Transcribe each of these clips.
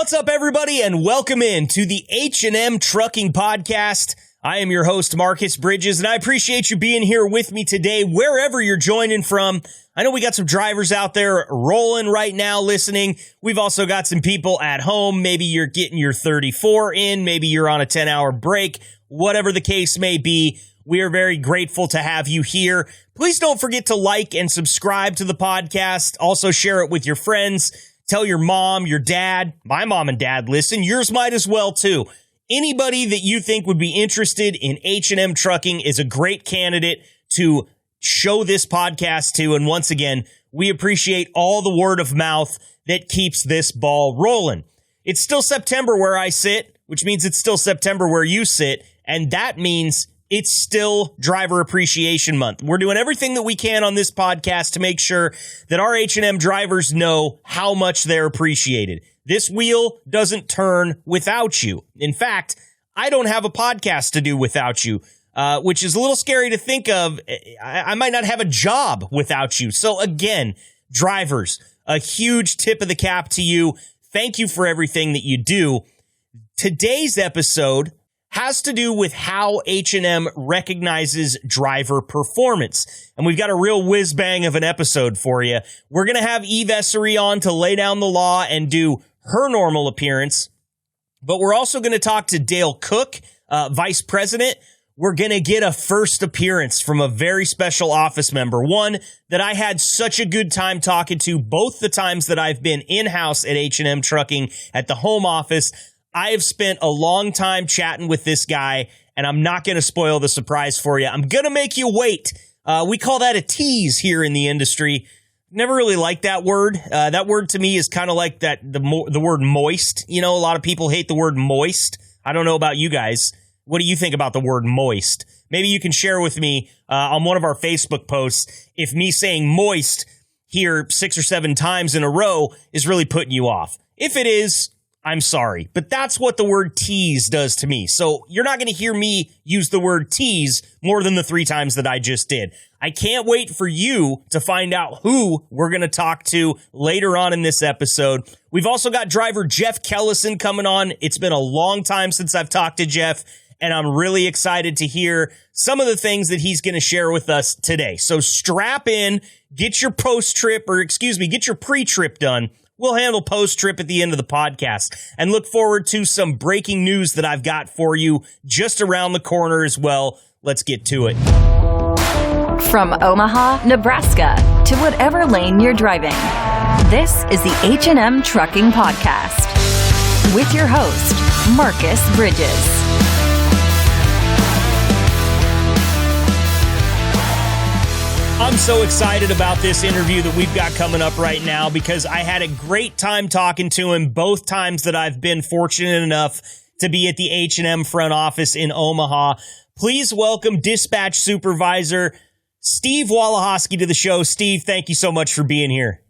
What's up, everybody, and welcome in to the H&M Trucking Podcast. I am your host, Marcus Bridges, and I appreciate you being here with me today, wherever you're joining from. I know we got some drivers out there rolling right now listening. We've also got some people at home. Maybe you're getting your 34 in. Maybe you're on a 10-hour break. Whatever the case may be, we are very grateful to have you here. Please don't forget to like and subscribe to the podcast. Also share it with your friends. Tell your mom, your dad. My mom and dad listen. Yours might as well, too. Anybody that you think would be interested in H&M Trucking is a great candidate to show this podcast to. And once again, we appreciate all the word of mouth that keeps this ball rolling. It's still September where I sit, which means it's still September where you sit. And that means it's still Driver Appreciation Month. We're doing everything that we can on this podcast to make sure that our H&M drivers know how much they're appreciated. This wheel doesn't turn without you. In fact, I don't have a podcast to do without you, which is a little scary to think of. I might not have a job without you. So again, drivers, a huge tip of the cap to you. Thank you for everything that you do. Today's episode has to do with how H&M recognizes driver performance. And we've got a real whiz-bang of an episode for you. We're going to have Eve Essary on to lay down the law and do her normal appearance. But we're also going to talk to Dale Cook, Vice President. We're going to get a first appearance from a very special office member, one that I had such a good time talking to both the times that I've been in-house at H&M Trucking at the home office. I have spent a long time chatting with this guy, and I'm not going to spoil the surprise for you. I'm going to make you wait. We call that a tease here in the industry. Never really liked that word. That word to me is kind of like the word moist. You know, a lot of people hate the word moist. I don't know about you guys. What do you think about the word moist? Maybe you can share with me on one of our Facebook posts if me saying moist here 6 or 7 times in a row is really putting you off. If it is, I'm sorry, but that's what the word tease does to me. So you're not going to hear me use the word tease more than the 3 times that I just did. I can't wait for you to find out who we're going to talk to later on in this episode. We've also got driver Jeff Kellison coming on. It's been a long time since I've talked to Jeff, and I'm really excited to hear some of the things that he's going to share with us today. So strap in, get your get your pre-trip done. We'll handle post-trip at the end of the podcast and look forward to some breaking news that I've got for you just around the corner as well. Let's get to it. From Omaha, Nebraska, to whatever lane you're driving, this is the H&M Trucking Podcast with your host, Marcus Bridges. I'm so excited about this interview that we've got coming up right now because I had a great time talking to him both times that I've been fortunate enough to be at the H&M front office in Omaha. Please welcome Dispatch Supervisor Steve Walahoski to the show. Steve, thank you so much for being here.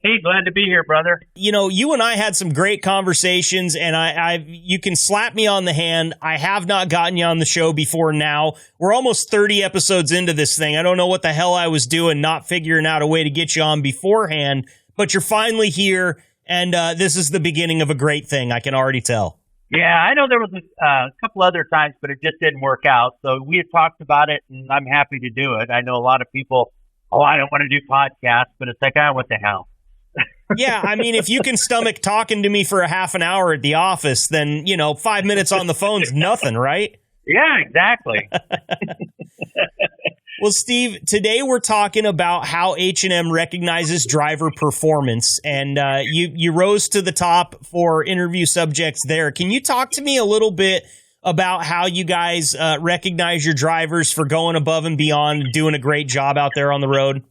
Hey, glad to be here, brother. You know, you and I had some great conversations, and you can slap me on the hand. I have not gotten you on the show before now. We're almost 30 episodes into this thing. I don't know what the hell I was doing, not figuring out a way to get you on beforehand, but you're finally here, and this is the beginning of a great thing. I can already tell. Yeah, I know there was a couple other times, but it just didn't work out. So we had talked about it, and I'm happy to do it. I know a lot of people, I don't want to do podcasts, but it's like, what the hell? Yeah, I mean, if you can stomach talking to me for a half an hour at the office, then, 5 minutes on the phone's nothing, right? Yeah, exactly. Well, Steve, today we're talking about how H&M recognizes driver performance, and you rose to the top for interview subjects there. Can you talk to me a little bit about how you guys recognize your drivers for going above and beyond and doing a great job out there on the road?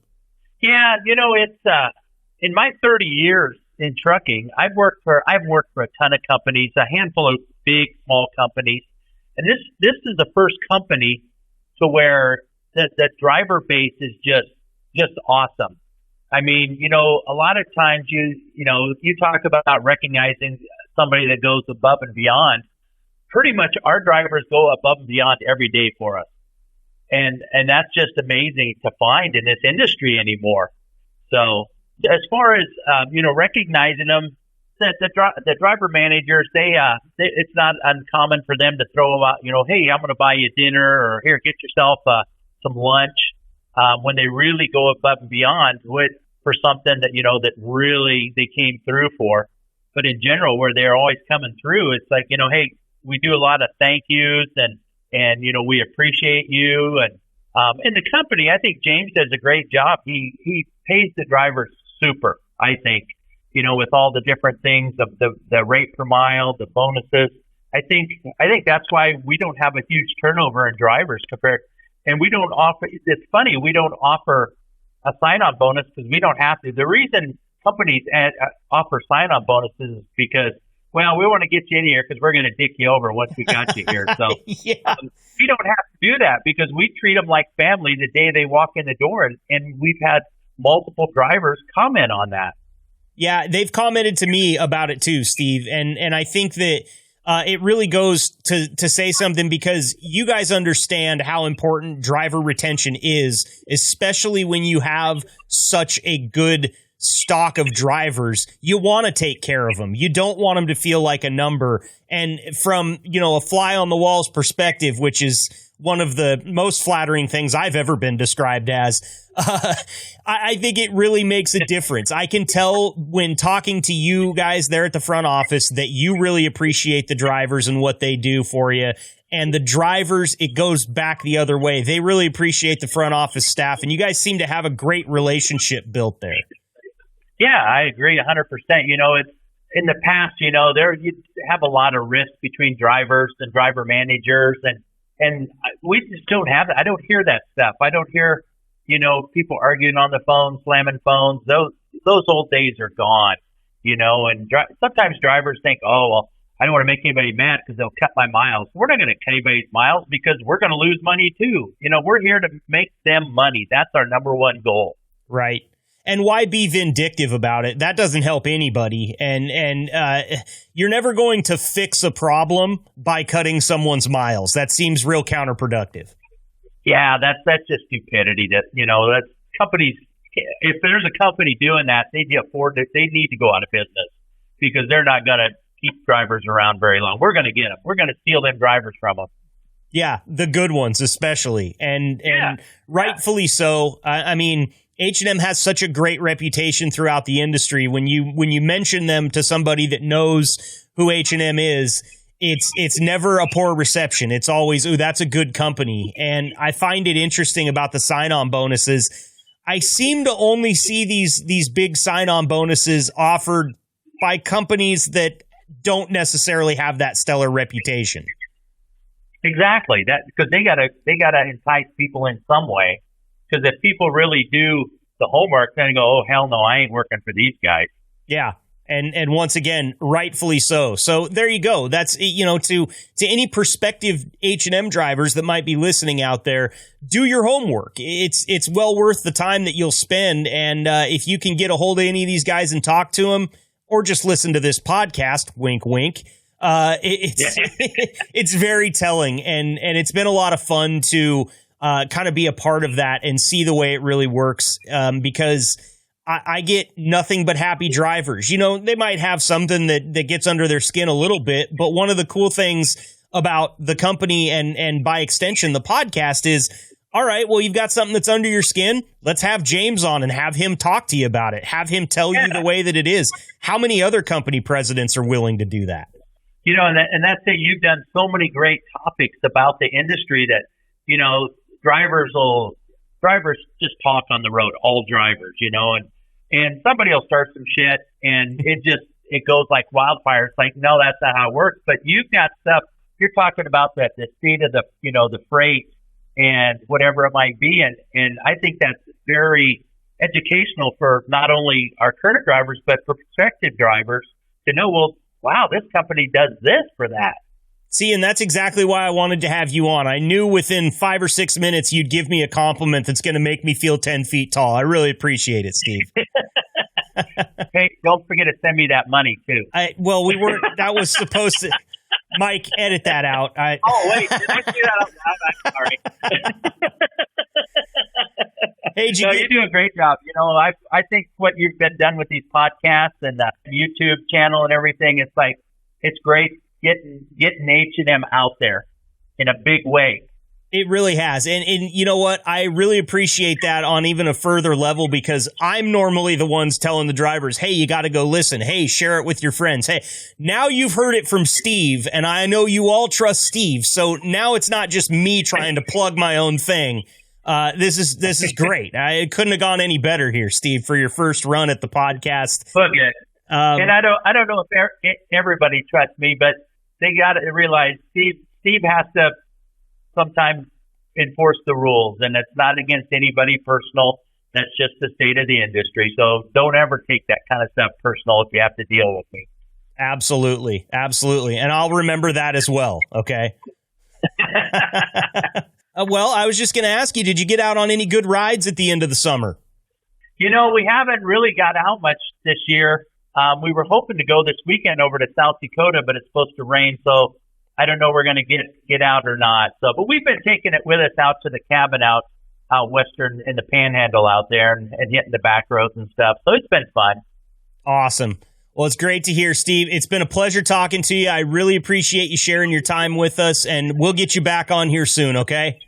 Yeah, it's in my 30 years in trucking, I've worked for a ton of companies, a handful of big, small companies, and this is the first company to where the driver base is just awesome. I mean, a lot of times you talk about recognizing somebody that goes above and beyond. Pretty much our drivers go above and beyond every day for us. And that's just amazing to find in this industry anymore. So as far as, recognizing them, the driver managers, it's not uncommon for them to throw out, hey, I'm going to buy you dinner, or here, get yourself some lunch, when they really go above and beyond for something that, that really they came through for. But in general, where they're always coming through, it's like, hey, we do a lot of thank yous and we appreciate you. And the company, I think James does a great job. He pays the drivers super, I think, with all the different things of the rate per mile, the bonuses. I think that's why we don't have a huge turnover in drivers compared. And we don't offer, it's funny, we don't offer a sign-on bonus because we don't have to. The reason companies offer sign-on bonuses is because, well, we want to get you in here because we're going to dick you over once we got you here. So we don't have to do that because we treat them like family the day they walk in the door. And we've had multiple drivers comment on that. Yeah, they've commented to me about it too, Steve. And I think that it really goes to say something because you guys understand how important driver retention is, especially when you have such a good stock of drivers. You want to take care of them. You don't want them to feel like a number. And from, a fly on the wall's perspective, which is one of the most flattering things I've ever been described as, I think it really makes a difference. I can tell when talking to you guys there at the front office that you really appreciate the drivers and what they do for you. And the drivers, it goes back the other way. They really appreciate the front office staff, and you guys seem to have a great relationship built there. Yeah, I agree 100%. It's in the past, there you have a lot of risk between drivers and driver managers, and we just don't have that. I don't hear that stuff. I don't hear, people arguing on the phone, slamming phones. Those old days are gone, and sometimes drivers think, oh, well, I don't want to make anybody mad because they'll cut my miles. We're not going to cut anybody's miles because we're going to lose money too. We're here to make them money. That's our number one goal. Right. And why be vindictive about it? That doesn't help anybody. And you're never going to fix a problem by cutting someone's miles. That seems real counterproductive. Yeah, that's just stupidity. That's companies. If there's a company doing that, they need to go out of business because they're not going to keep drivers around very long. We're going to get them. We're going to steal them drivers from them. Yeah, the good ones especially, and rightfully so. I mean, H&M has such a great reputation throughout the industry. When you mention them to somebody that knows who H&M is, it's never a poor reception. It's always, ooh, that's a good company. And I find it interesting about the sign-on bonuses. I seem to only see these big sign-on bonuses offered by companies that don't necessarily have that stellar reputation. Exactly. That because they gotta entice people in some way. Because if people really do the homework, then they go, oh, hell no, I ain't working for these guys. Yeah. And once again, rightfully so. So there you go. That's, to any prospective H&M drivers that might be listening out there, do your homework. It's well worth the time that you'll spend. And if you can get a hold of any of these guys and talk to them, or just listen to this podcast, wink, wink, it's very telling. And it's been a lot of fun to kind of be a part of that and see the way it really works, because I get nothing but happy drivers. They might have something that gets under their skin a little bit, but one of the cool things about the company and by extension the podcast is, all right, well, you've got something that's under your skin. Let's have James on and have him talk to you about it. Have him tell you the way that it is. How many other company presidents are willing to do that? And that's it. You've done so many great topics about the industry that, drivers just talk on the road, all drivers, and somebody will start some shit and it goes like wildfire. It's like, no, that's not how it works. But you've got stuff, you're talking about the state of the freight and whatever it might be. And I think that's very educational for not only our current drivers, but for prospective drivers to know, well, wow, this company does this for that. See, and that's exactly why I wanted to have you on. I knew within 5 or 6 minutes you'd give me a compliment that's going to make me feel 10 feet tall. I really appreciate it, Steve. Hey, don't forget to send me that money, too. We weren't. That was supposed to. Mike, edit that out. Oh, wait. Did I do that out loud? I'm sorry. Hey, you do a great job. You know, I think what you've been done with these podcasts and the YouTube channel and everything, it's great getting H&M out there in a big way. It really has. And you know what? I really appreciate that on even a further level, because I'm normally the ones telling the drivers, hey, you got to go listen. Hey, share it with your friends. Hey, now you've heard it from Steve, and I know you all trust Steve. So now it's not just me trying to plug my own thing. This is great. It couldn't have gone any better here, Steve, for your first run at the podcast. Look it. And I don't know if everybody trusts me, but they got to realize Steve has to sometimes enforce the rules, and it's not against anybody personal. That's just the state of the industry. So don't ever take that kind of stuff personal if you have to deal with me. Absolutely. And I'll remember that as well. Okay. Well, I was just going to ask you, did you get out on any good rides at the end of the summer? You know, we haven't really got out much this year. We were hoping to go this weekend over to South Dakota, but it's supposed to rain, so I don't know if we're going to get out or not. So, but we've been taking it with us out to the cabin out western in the Panhandle out there and hitting the back roads and stuff. So it's been fun. Awesome. Well, it's great to hear, Steve. It's been a pleasure talking to you. I really appreciate you sharing your time with us, and we'll get you back on here soon, okay?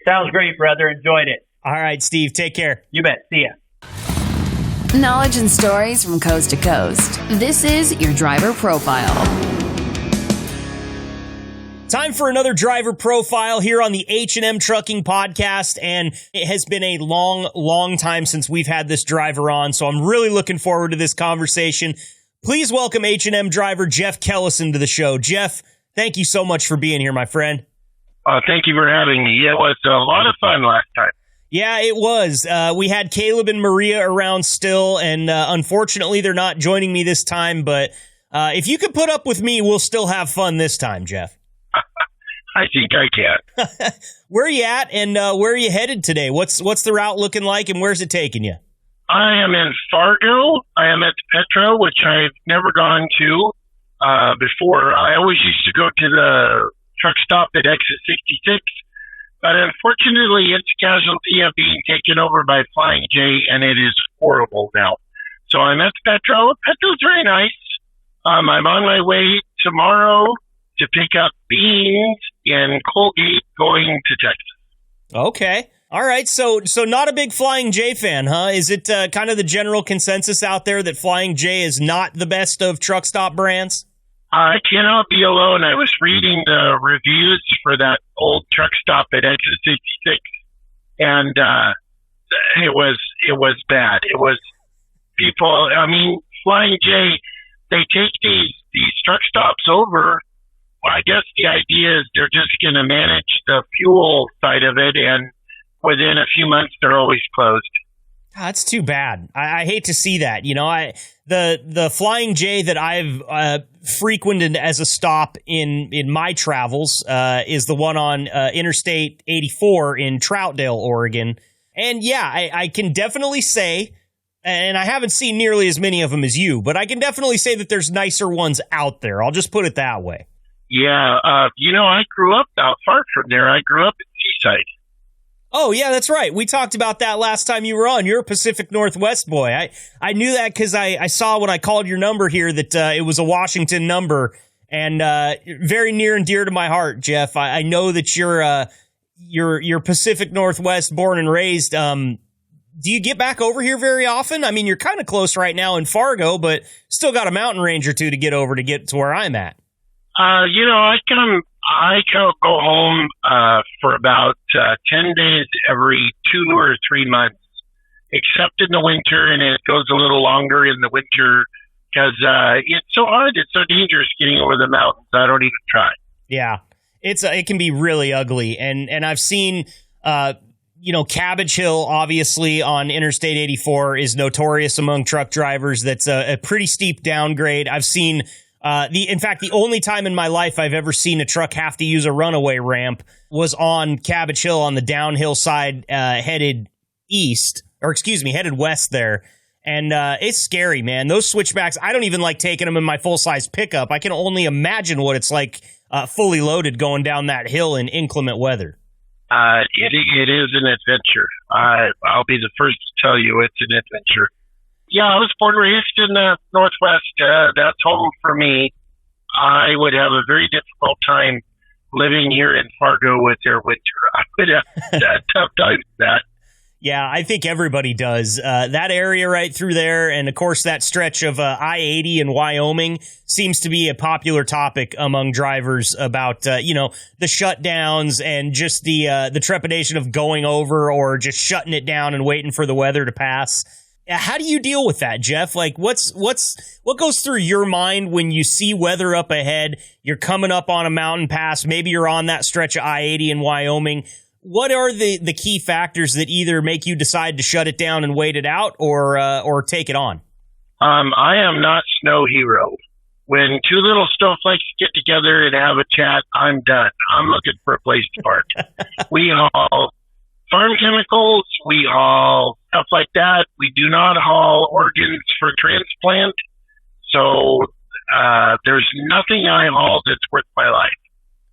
Sounds great, brother. Enjoyed it. All right, Steve. Take care. You bet. See ya. Knowledge and stories from coast to coast. This is your driver profile. Time for another driver profile here on the H&M Trucking Podcast, and it has been a long time since we've had this driver on, so I'm really looking forward to this conversation. Please welcome H&M driver Jeff Kellison to the show. Jeff, thank you so much for being here, my friend. Thank you for having me. It was a lot of fun last time. Yeah, it was. We had Caleb and Maria around still, and unfortunately they're not joining me this time, but if you could put up with me, we'll still have fun this time, Jeff. I think I can. Where are you at, and where are you headed today? What's the route looking like, and where's it taking you? I am in Fargo. I am at Petro, which I've never gone to before. I always used to go to the truck stop at exit 66, but unfortunately it's casualty of being taken over by Flying J, and it is horrible now. So I'm at Petro. Petro's very nice. I'm on my way tomorrow to pick up beans in Colgate going to Texas. Okay. All right. So not a big Flying J fan, huh? Is it kind of the general consensus out there that Flying J is not the best of truck stop brands? I cannot be alone. I was reading the reviews for that old truck stop at exit 66, and it was bad. It was people. I mean, Flying J, they take these truck stops over. Well, I guess the idea is they're just going to manage the fuel side of it, and within a few months, they're always closed. That's too bad. I hate to see that. You know, the Flying J that I've frequented as a stop in my travels is the one on Interstate 84 in Troutdale, Oregon. And yeah, I can definitely say, and I haven't seen nearly as many of them as you, but I can definitely say that there's nicer ones out there. I'll just put it that way. Yeah, I grew up not far from there. I grew up in Seaside. Oh, yeah, that's right. We talked about that last time you were on. You're a Pacific Northwest boy. I knew that because I saw when I called your number here that it was a Washington number, and very near and dear to my heart, Jeff. I know that you're Pacific Northwest born and raised. Do you get back over here very often? I mean, you're kind of close right now in Fargo, but still got a mountain range or two to get over to get to where I'm at. I go home for about 10 days every 2 or 3 months, except in the winter, and it goes a little longer in the winter because it's so hard. It's so dangerous getting over the mountains. I don't even try. Yeah, it can be really ugly, and I've seen Cabbage Hill, obviously on Interstate 84, is notorious among truck drivers. That's a pretty steep downgrade. I've seen. In fact, the only time in my life I've ever seen a truck have to use a runaway ramp was on Cabbage Hill on the downhill side, headed west there. And it's scary, man. Those switchbacks, I don't even like taking them in my full-size pickup. I can only imagine what it's like fully loaded going down that hill in inclement weather. It is an adventure. I'll be the first to tell you it's an adventure. Yeah, I was born and raised in the Northwest. That's home for me. I would have a very difficult time living here in Fargo with their winter. I would have a tough time with that. Yeah, I think everybody does. That area right through there, and of course that stretch of I-80 in Wyoming seems to be a popular topic among drivers about, the shutdowns and just the trepidation of going over or just shutting it down and waiting for the weather to pass. How do you deal with that, Jeff? Like, what goes through your mind when you see weather up ahead? You're coming up on a mountain pass. Maybe you're on that stretch of I-80 in Wyoming. What are the key factors that either make you decide to shut it down and wait it out, or take it on? I am not snow hero. When two little snowflakes get together and have a chat, I'm done. I'm looking for a place to park. We haul farm chemicals. We haul stuff like that. We do not haul organs for transplant. So there's nothing I haul that's worth my life.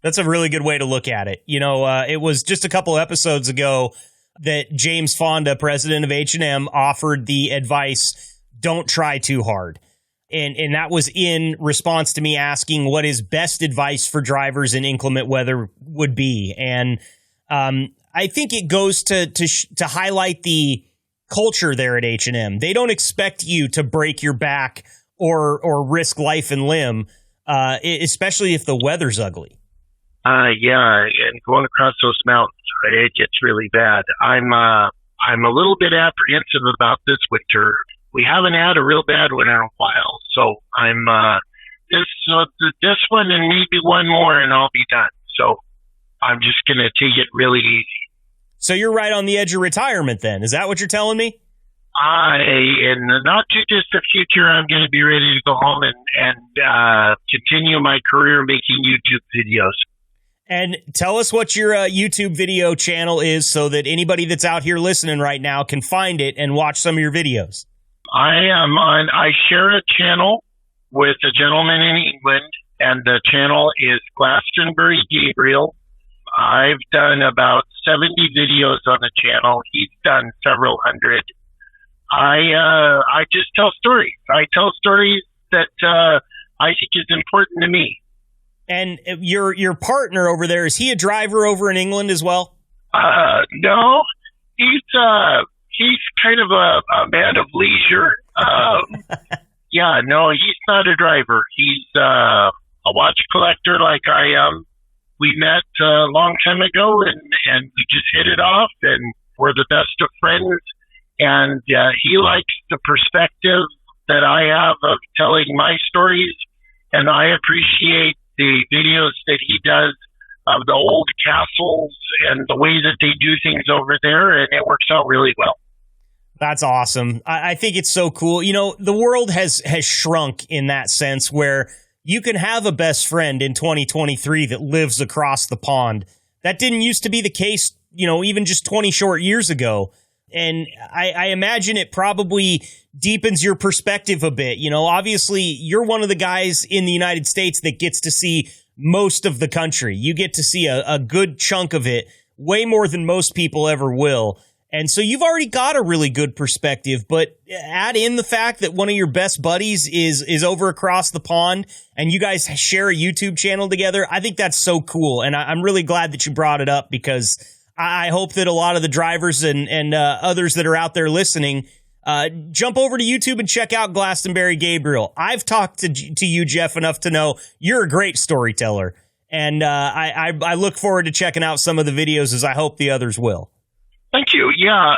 That's a really good way to look at it. It was just a couple episodes ago that James Fonda, president of H&M, offered the advice, don't try too hard. And that was in response to me asking what his best advice for drivers in inclement weather would be. And I think it goes to highlight the culture there at H&M. They don't expect you to break your back or risk life and limb, especially if the weather's ugly. Yeah, and going across those mountains, it gets really bad. I'm a little bit apprehensive about this winter. We haven't had a real bad one in a while, so I'm this one and maybe one more, and I'll be done. So I'm just gonna take it really easy. So you're right on the edge of retirement, then? Is that what you're telling me? In the not too distant future, I'm going to be ready to go home and continue my career making YouTube videos. And tell us what your YouTube video channel is so that anybody that's out here listening right now can find it and watch some of your videos. I share a channel with a gentleman in England, and the channel is Glastonbury Gabriel. I've done about 70 videos on the channel. He's done several hundred. I just tell stories. I tell stories that I think is important to me. And your partner over there, is he a driver over in England as well? No, he's kind of a man of leisure. Yeah, no, he's not a driver. He's a watch collector like I am. We met a long time ago, and we just hit it off, and we're the best of friends. And he likes the perspective that I have of telling my stories, and I appreciate the videos that he does of the old castles and the way that they do things over there, and it works out really well. That's awesome. I think it's so cool. The world has shrunk in that sense where you can have a best friend in 2023 that lives across the pond. That didn't used to be the case, even just 20 short years ago. And I imagine it probably deepens your perspective a bit. Obviously, you're one of the guys in the United States that gets to see most of the country. You get to see a good chunk of it, way more than most people ever will. And so you've already got a really good perspective, but add in the fact that one of your best buddies is over across the pond and you guys share a YouTube channel together. I think that's so cool. And I'm really glad that you brought it up because I hope that a lot of the drivers and others that are out there listening jump over to YouTube and check out Glastonbury Gabriel. I've talked to you, Jeff, enough to know you're a great storyteller. And I look forward to checking out some of the videos as I hope the others will. Thank you. Yeah,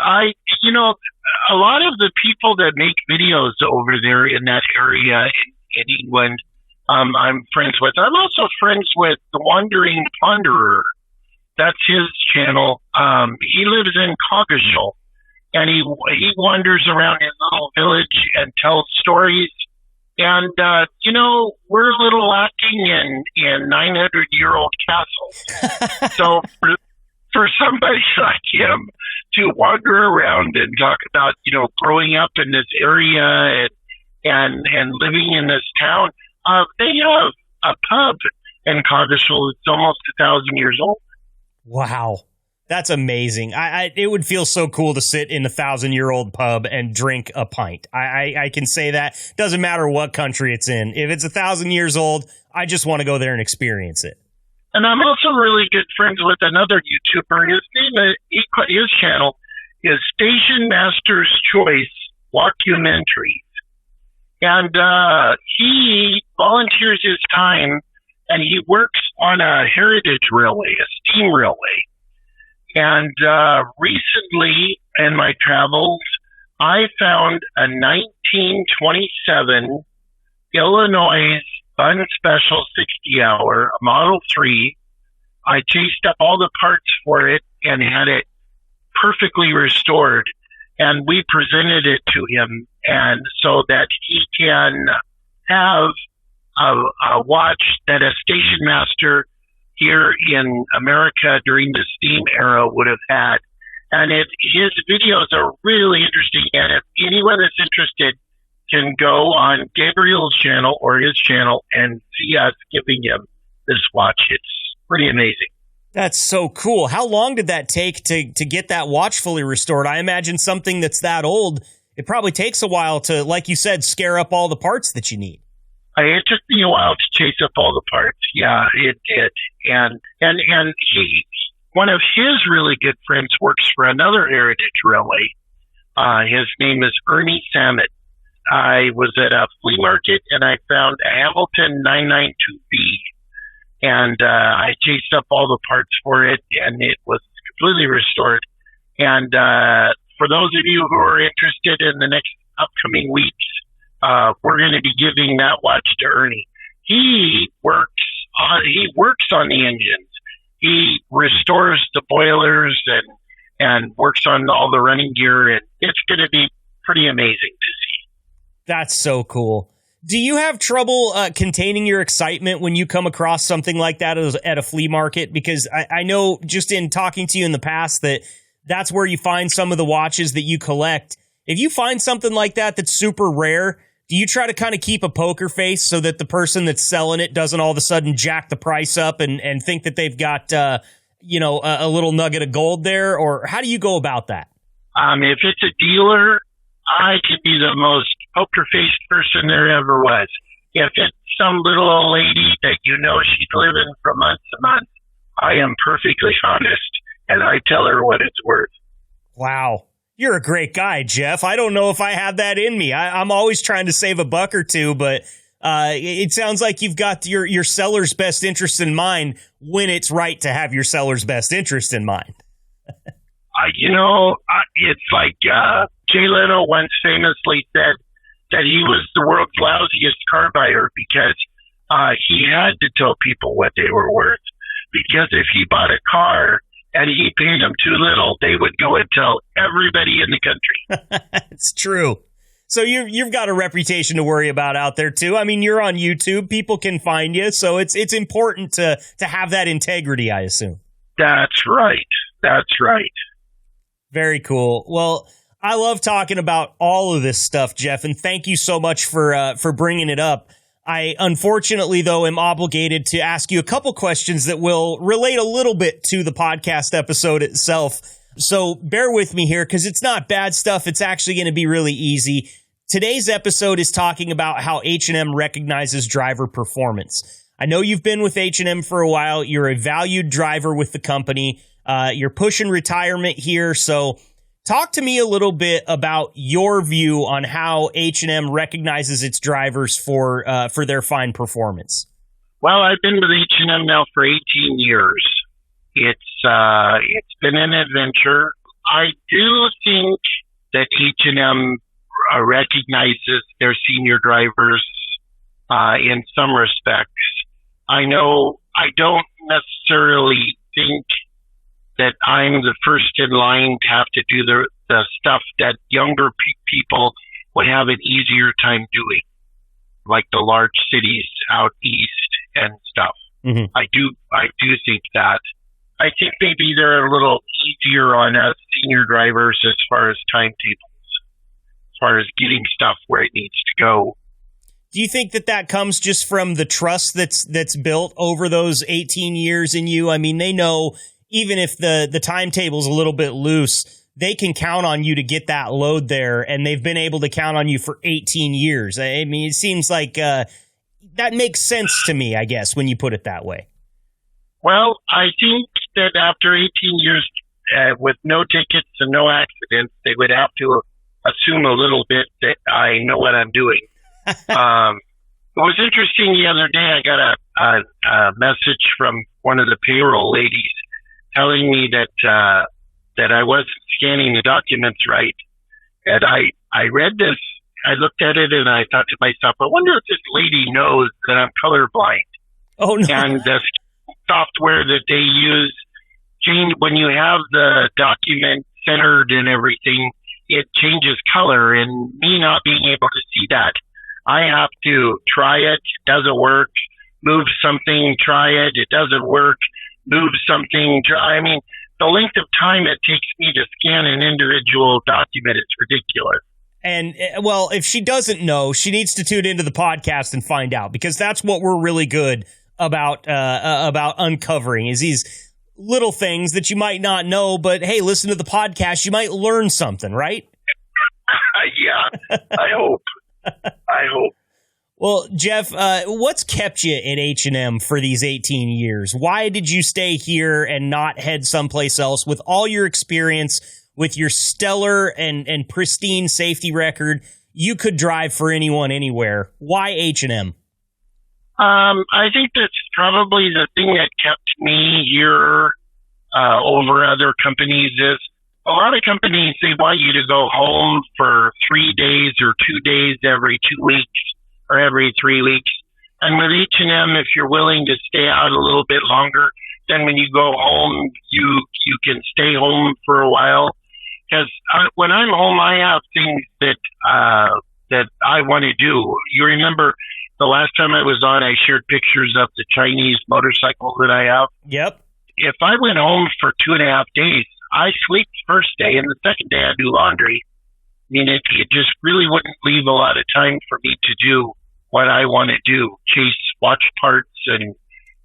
a lot of the people that make videos over there in that area in England, I'm friends with. I'm also friends with the Wandering Ponderer. That's his channel. He lives in Coggeshall, and he wanders around his little village and tells stories. And we're a little lacking in 900-year-old castles. So for somebody like him to wander around and talk about, growing up in this area and living in this town, they have a pub in Coggeshall that's almost 1,000 years old. Wow. That's amazing. It would feel so cool to sit in a 1,000-year-old pub and drink a pint. I can say that. Doesn't matter what country it's in. If it's 1,000 years old, I just want to go there and experience it. And I'm also really good friends with another YouTuber. His channel is Station Master's Choice Walkumentaries. And he volunteers his time, and he works on a heritage railway, a steam railway. And recently in my travels, I found a 1927 Illinois Fun Special 60-hour, Model 3. I chased up all the parts for it and had it perfectly restored. And we presented it to him, and so that he can have a watch that a station master here in America during the steam era would have had. And his videos are really interesting. And if anyone that's interested can go on Gabriel's channel or his channel and see us giving him this watch. It's pretty amazing. That's so cool. How long did that take to get that watch fully restored? I imagine something that's that old, it probably takes a while to, like you said, scare up all the parts that you need. It took me a while to chase up all the parts. Yeah, it did. And one of his really good friends works for another heritage railway. His name is Ernie Samet. I was at a flea market and I found a Hamilton 992B. And I chased up all the parts for it, and it was completely restored. And for those of you who are interested in the next upcoming weeks, we're going to be giving that watch to Ernie. He works on the engines. He restores the boilers and works on all the running gear, and it's going to be pretty amazing to see. That's so cool. Do you have trouble containing your excitement when you come across something like that at a flea market? Because I know just in talking to you in the past that's where you find some of the watches that you collect. If you find something like that that's super rare, do you try to kind of keep a poker face so that the person that's selling it doesn't all of a sudden jack the price up and think that they've got a little nugget of gold there? Or how do you go about that? If it's a dealer, I could be the most poker-faced person there ever was. If it's some little old lady that she's living for months and months, I am perfectly honest, and I tell her what it's worth. Wow. You're a great guy, Jeff. I don't know if I have that in me. I'm always trying to save a buck or two, but it sounds like you've got your seller's best interest in mind when it's right to have your seller's best interest in mind. It's like Jay Leno once famously said that he was the world's lousiest car buyer because he had to tell people what they were worth. Because if he bought a car and he paid them too little, they would go and tell everybody in the country. It's true. So you've got a reputation to worry about out there too. I mean, you're on YouTube; people can find you, so it's important to have that integrity, I assume. That's right. That's right. Very cool. Well, I love talking about all of this stuff, Jeff, and thank you so much for bringing it up. I, unfortunately, though, am obligated to ask you a couple questions that will relate a little bit to the podcast episode itself. So bear with me here because it's not bad stuff. It's actually going to be really easy. Today's episode is talking about how H&M recognizes driver performance. I know you've been with H&M for a while. You're a valued driver with the company. You're pushing retirement here. So talk to me a little bit about your view on how H&M recognizes its drivers for their fine performance. Well, I've been with H&M now for 18 years. It's been an adventure. I do think that H&M recognizes their senior drivers in some respects. I know I don't necessarily think that I'm the first in line to have to do the stuff that younger people would have an easier time doing, like the large cities out east and stuff. Mm-hmm. I do think that. I think maybe they're a little easier on us senior drivers as far as timetables, as far as getting stuff where it needs to go. Do you think that comes just from the trust that's built over those 18 years in you? I mean, they know even if the timetable's a little bit loose, they can count on you to get that load there, and they've been able to count on you for 18 years. I mean, it seems like that makes sense to me, I guess, when you put it that way. Well, I think that after 18 years with no tickets and no accidents, they would have to assume a little bit that I know what I'm doing. It was interesting the other day. I got a message from one of the payroll ladies telling me that I wasn't scanning the documents right. And I read this. I looked at it and I thought to myself, I wonder if this lady knows that I'm colorblind. Oh, no. And the software that they use, when you have the document centered and everything, it changes color. And me not being able to see that, I have to try it. Doesn't work. Move something. Try it. It doesn't work. Move something. I mean, the length of time it takes me to scan an individual document, it's ridiculous. And, well, if she doesn't know, she needs to tune into the podcast and find out, because that's what we're really good about uncovering, is these little things that you might not know, but hey, listen to the podcast, you might learn something, right? Yeah, I hope. I hope. Well, Jeff, what's kept you at H&M for these 18 years? Why did you stay here and not head someplace else with all your experience, with your stellar and pristine safety record? You could drive for anyone, anywhere. Why H&M? I think that's probably the thing that kept me here over other companies is a lot of companies, they want you to go home for 3 days or 2 days every 2 weeks or every 3 weeks. And with H&M, if you're willing to stay out a little bit longer, then when you go home, you can stay home for a while. Because when I'm home, I have things that I want to do. You remember the last time I was on, I shared pictures of the Chinese motorcycle that I have. Yep. If I went home for 2.5 days, I sleep the first day, and the second day I do laundry. I mean, it just really wouldn't leave a lot of time for me to do what I want to do, chase watch parts and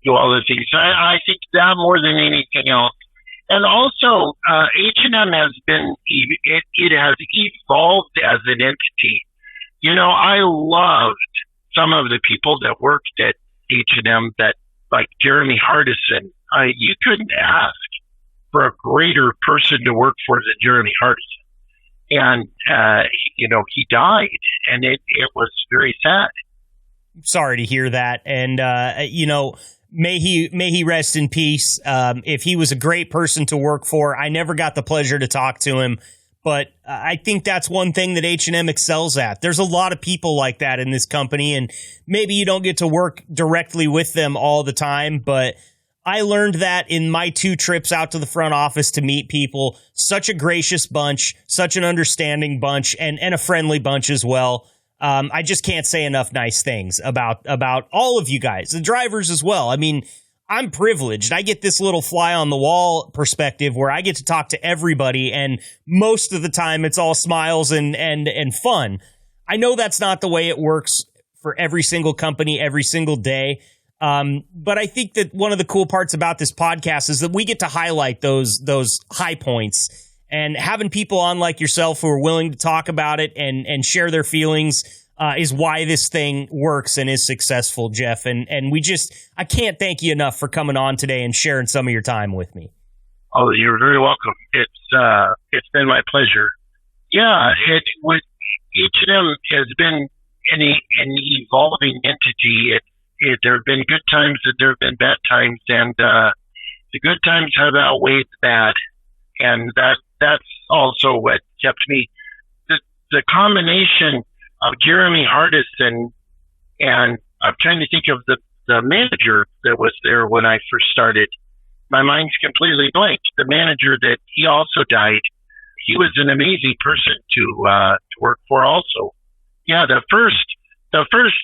do all the things. So I think that more than anything else. And also, H&M has been, it has evolved as an entity. You know, I loved some of the people that worked at H&M, that, like Jeremy Hardison. You couldn't ask for a greater person to work for than Jeremy Hardison. And, you know, he died, and it was very sad. Sorry to hear that. And, you know, may he rest in peace. If he was a great person to work for, I never got the pleasure to talk to him, but I think that's one thing that H&M excels at. There's a lot of people like that in this company, and maybe you don't get to work directly with them all the time, but I learned that in my 2 trips out to the front office to meet people. Such a gracious bunch, such an understanding bunch, and a friendly bunch as well. I just can't say enough nice things about all of you guys, the drivers as well. I mean, I'm privileged. I get this little fly on the wall perspective where I get to talk to everybody, and most of the time it's all smiles and fun. I know that's not the way it works for every single company every single day. But I think that one of the cool parts about this podcast is that we get to highlight those high points, and having people on like yourself who are willing to talk about it and share their feelings is why this thing works and is successful, Jeff. And I can't thank you enough for coming on today and sharing some of your time with me. Oh, you're very welcome. It's been my pleasure. Yeah, H&M has been an evolving entity. There have been good times and there have been bad times, and the good times have outweighed the bad, and that's also what kept me. The combination of Jeremy Hardison and I'm trying to think of the manager that was there when I first started. My mind's completely blank. The manager that he also died, he was an amazing person to work for also. Yeah, the first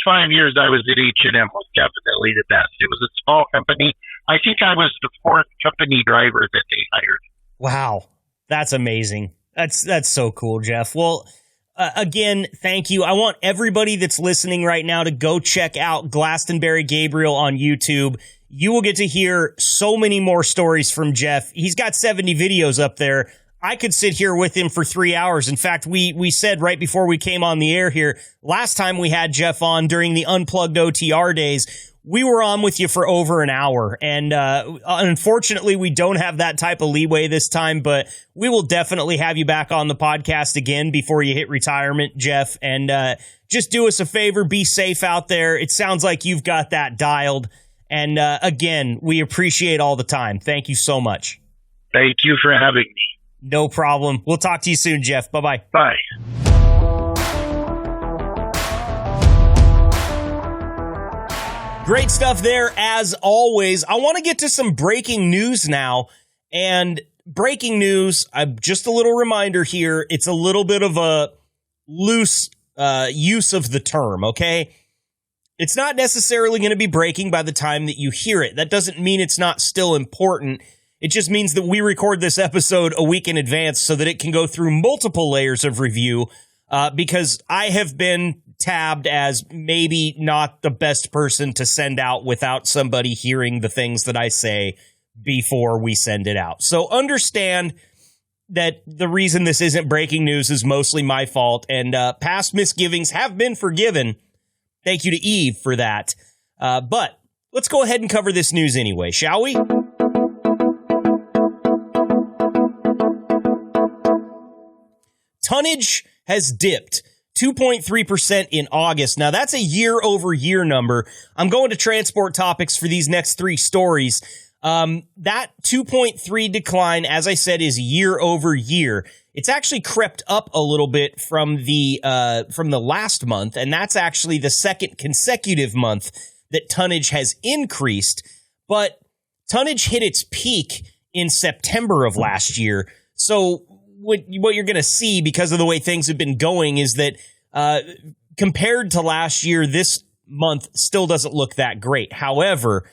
5 years I was at H&M was definitely the best. It was a small company. I think I was the 4th company driver that they hired. Wow. That's amazing. That's so cool, Jeff. Well, again, thank you. I want everybody that's listening right now to go check out Glastonbury Gabriel on YouTube. You will get to hear so many more stories from Jeff. He's got 70 videos up there. I could sit here with him for 3 hours. In fact, we said right before we came on the air here, last time we had Jeff on during the Unplugged OTR days, we were on with you for over an hour. And unfortunately, we don't have that type of leeway this time, but we will definitely have you back on the podcast again before you hit retirement, Jeff. And just do us a favor, be safe out there. It sounds like you've got that dialed. And again, we appreciate all the time. Thank you so much. Thank you for having me. No problem. We'll talk to you soon, Jeff. Bye-bye. Bye. Great stuff there, as always. I want to get to some breaking news now. And breaking news, just a little reminder here, it's a little bit of a loose use of the term, okay? It's not necessarily going to be breaking by the time that you hear it. That doesn't mean it's not still important. It just means that we record this episode a week in advance so that it can go through multiple layers of review, because I have been tabbed as maybe not the best person to send out without somebody hearing the things that I say before we send it out. So understand that the reason this isn't breaking news is mostly my fault, and past misgivings have been forgiven. Thank you to Eve for that. But let's go ahead and cover this news anyway, shall we? Tonnage has dipped 2.3% in August. Now, that's a year-over-year number. I'm going to Transport Topics for these next three stories. That 2.3 decline, as I said, is year-over-year. It's actually crept up a little bit from the last month, and that's actually the second consecutive month that tonnage has increased. But tonnage hit its peak in September of last year. So what you're going to see, because of the way things have been going, is that compared to last year, this month still doesn't look that great. However,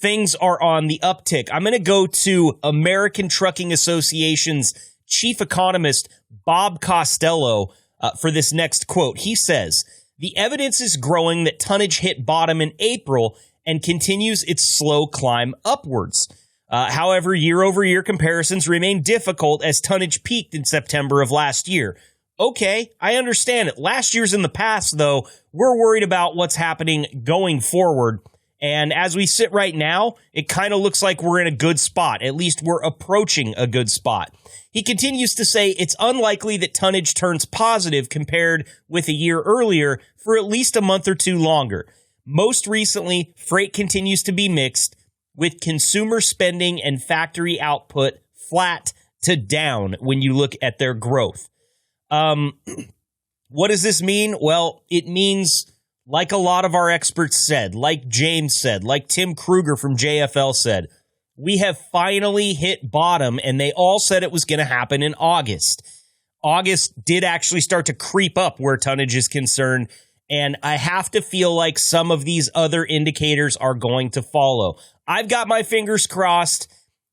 things are on the uptick. I'm going to go to American Trucking Association's chief economist, Bob Costello, for this next quote. He says, "The evidence is growing that tonnage hit bottom in April and continues its slow climb upwards. However, year-over-year comparisons remain difficult as tonnage peaked in September of last year." Okay, I understand it. Last year's in the past, though. We're worried about what's happening going forward. And as we sit right now, it kind of looks like we're in a good spot. At least we're approaching a good spot. He continues to say it's unlikely that tonnage turns positive compared with a year earlier for at least a month or two longer. Most recently, freight continues to be mixed, with consumer spending and factory output flat to down when you look at their growth. What does this mean? Well, it means, like a lot of our experts said, like James said, like Tim Kruger from JFL said, we have finally hit bottom, and they all said it was going to happen in August. August did actually start to creep up where tonnage is concerned, and I have to feel like some of these other indicators are going to follow. I've got my fingers crossed.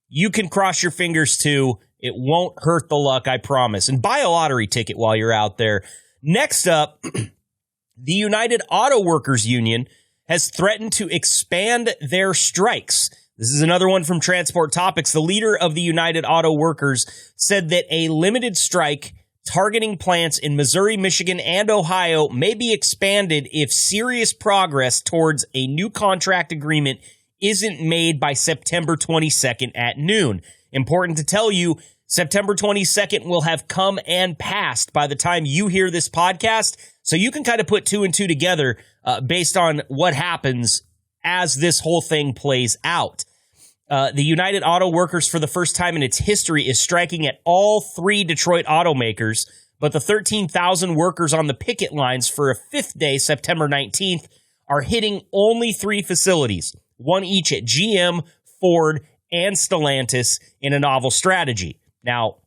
You can cross your fingers too. It won't hurt the luck, I promise. And buy a lottery ticket while you're out there. Next up, the United Auto Workers Union has threatened to expand their strikes. This is another one from Transport Topics. The leader of the United Auto Workers said that a limited strike targeting plants in Missouri, Michigan, and Ohio may be expanded if serious progress towards a new contract agreement isn't made by September 22nd at noon. Important to tell you, September 22nd will have come and passed by the time you hear this podcast, so you can kind of put two and two together based on what happens as this whole thing plays out. The United Auto Workers, for the first time in its history, is striking at all three Detroit automakers, but the 13,000 workers on the picket lines for a fifth day, September 19th, are hitting only three facilities, one each at GM, Ford, and Stellantis, in a novel strategy. Now,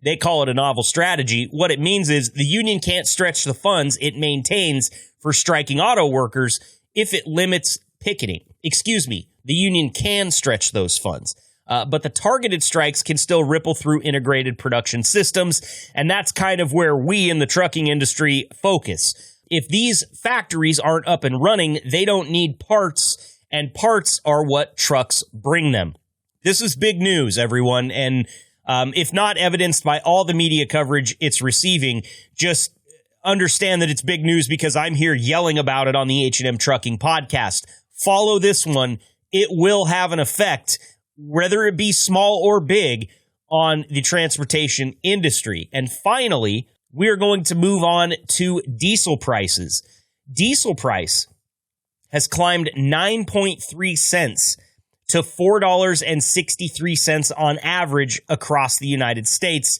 they call it a novel strategy. What it means is the union can't stretch the funds it maintains for striking auto workers if it limits picketing. The union can stretch those funds. But the targeted strikes can still ripple through integrated production systems, and that's kind of where we in the trucking industry focus. If these factories aren't up and running, they don't need parts, and parts are what trucks bring them. This is big news, everyone, and if not evidenced by all the media coverage it's receiving, just understand that it's big news because I'm here yelling about it on the H&M Trucking Podcast. Follow this one. It will have an effect, whether it be small or big, on the transportation industry. And finally, we are going to move on to diesel prices. Diesel price has climbed 9.3 cents to $4.63 on average across the United States.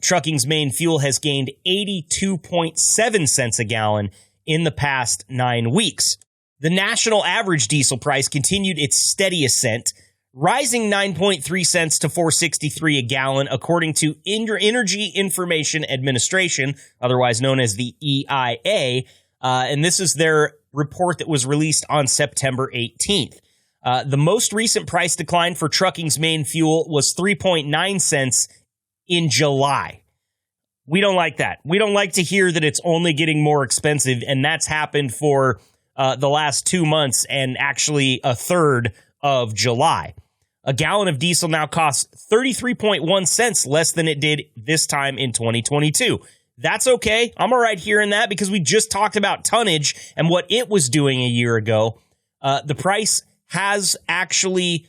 Trucking's main fuel has gained 82.7 cents a gallon in the past 9 weeks. The national average diesel price continued its steady ascent, rising 9.3 cents to $4.63 a gallon, according to Energy Information Administration, otherwise known as the EIA. And this is their report that was released on September 18th. The most recent price decline for trucking's main fuel was 3.9 cents in July. We don't like that. We don't like to hear that it's only getting more expensive, and that's happened for the last 2 months and actually a third of July. A gallon of diesel now costs 33.1 cents less than it did this time in 2022. That's okay. I'm all right hearing that because we just talked about tonnage and what it was doing a year ago. The price has actually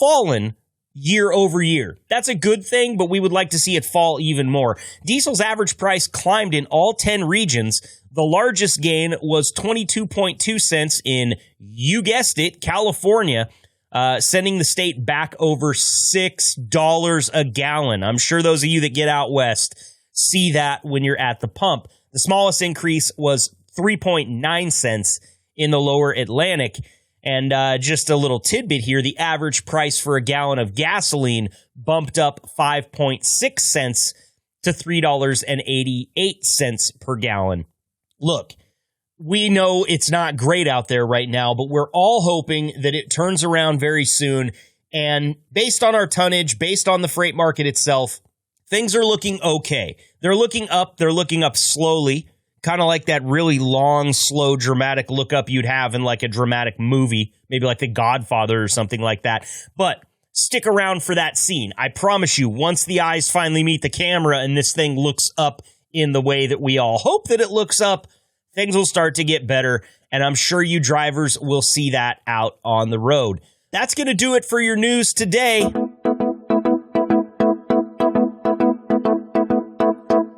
fallen year over year. That's a good thing, but we would like to see it fall even more. Diesel's average price climbed in all 10 regions. The largest gain was 22.2 cents in, you guessed it, California, sending the state back over $6 a gallon. I'm sure those of you that get out west see that when you're at the pump. The smallest increase was 3.9 cents in the lower Atlantic. And just a little tidbit here, the average price for a gallon of gasoline bumped up 5.6 cents to $3.88 per gallon. Look, we know it's not great out there right now, but we're all hoping that it turns around very soon. And based on our tonnage, based on the freight market itself, things are looking okay. They're looking up slowly. Kind of like that really long, slow, dramatic look up you'd have in like a dramatic movie, maybe like The Godfather or something like that. But stick around for that scene. I promise you, once the eyes finally meet the camera and this thing looks up in the way that we all hope that it looks up, things will start to get better. And I'm sure you drivers will see that out on the road. That's going to do it for your news today.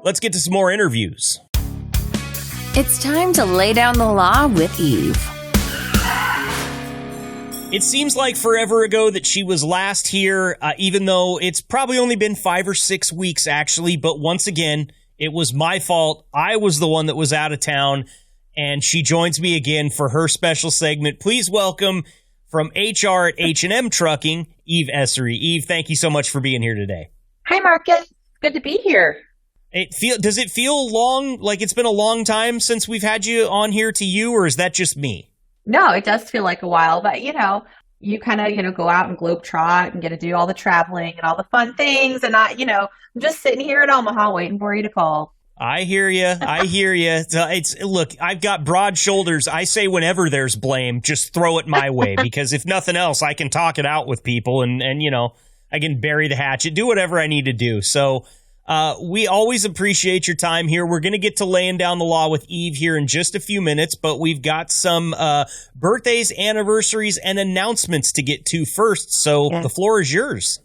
Let's get to some more interviews. It's time to lay down the law with Eve. It seems like forever ago that she was last here, even though it's probably only been 5 or 6 weeks, actually. But once again, it was my fault. I was the one that was out of town, and she joins me again for her special segment. Please welcome from HR at H&M Trucking, Eve Essary. Eve, thank you so much for being here today. Hi, Marcus. Good to be here. Does it feel long, like it's been a long time since we've had you on here to you, or is that just me? No, it does feel like a while, but you kind of, go out and globetrot and get to do all the traveling and all the fun things. And I'm just sitting here in Omaha waiting for you to call. I hear you. Look, I've got broad shoulders. I say whenever there's blame, just throw it my way, because if nothing else, I can talk it out with people and I can bury the hatchet, do whatever I need to do. So, we always appreciate your time here. We're going to get to laying down the law with Eve here in just a few minutes, but we've got some birthdays, anniversaries, and announcements to get to first. So The floor is yours.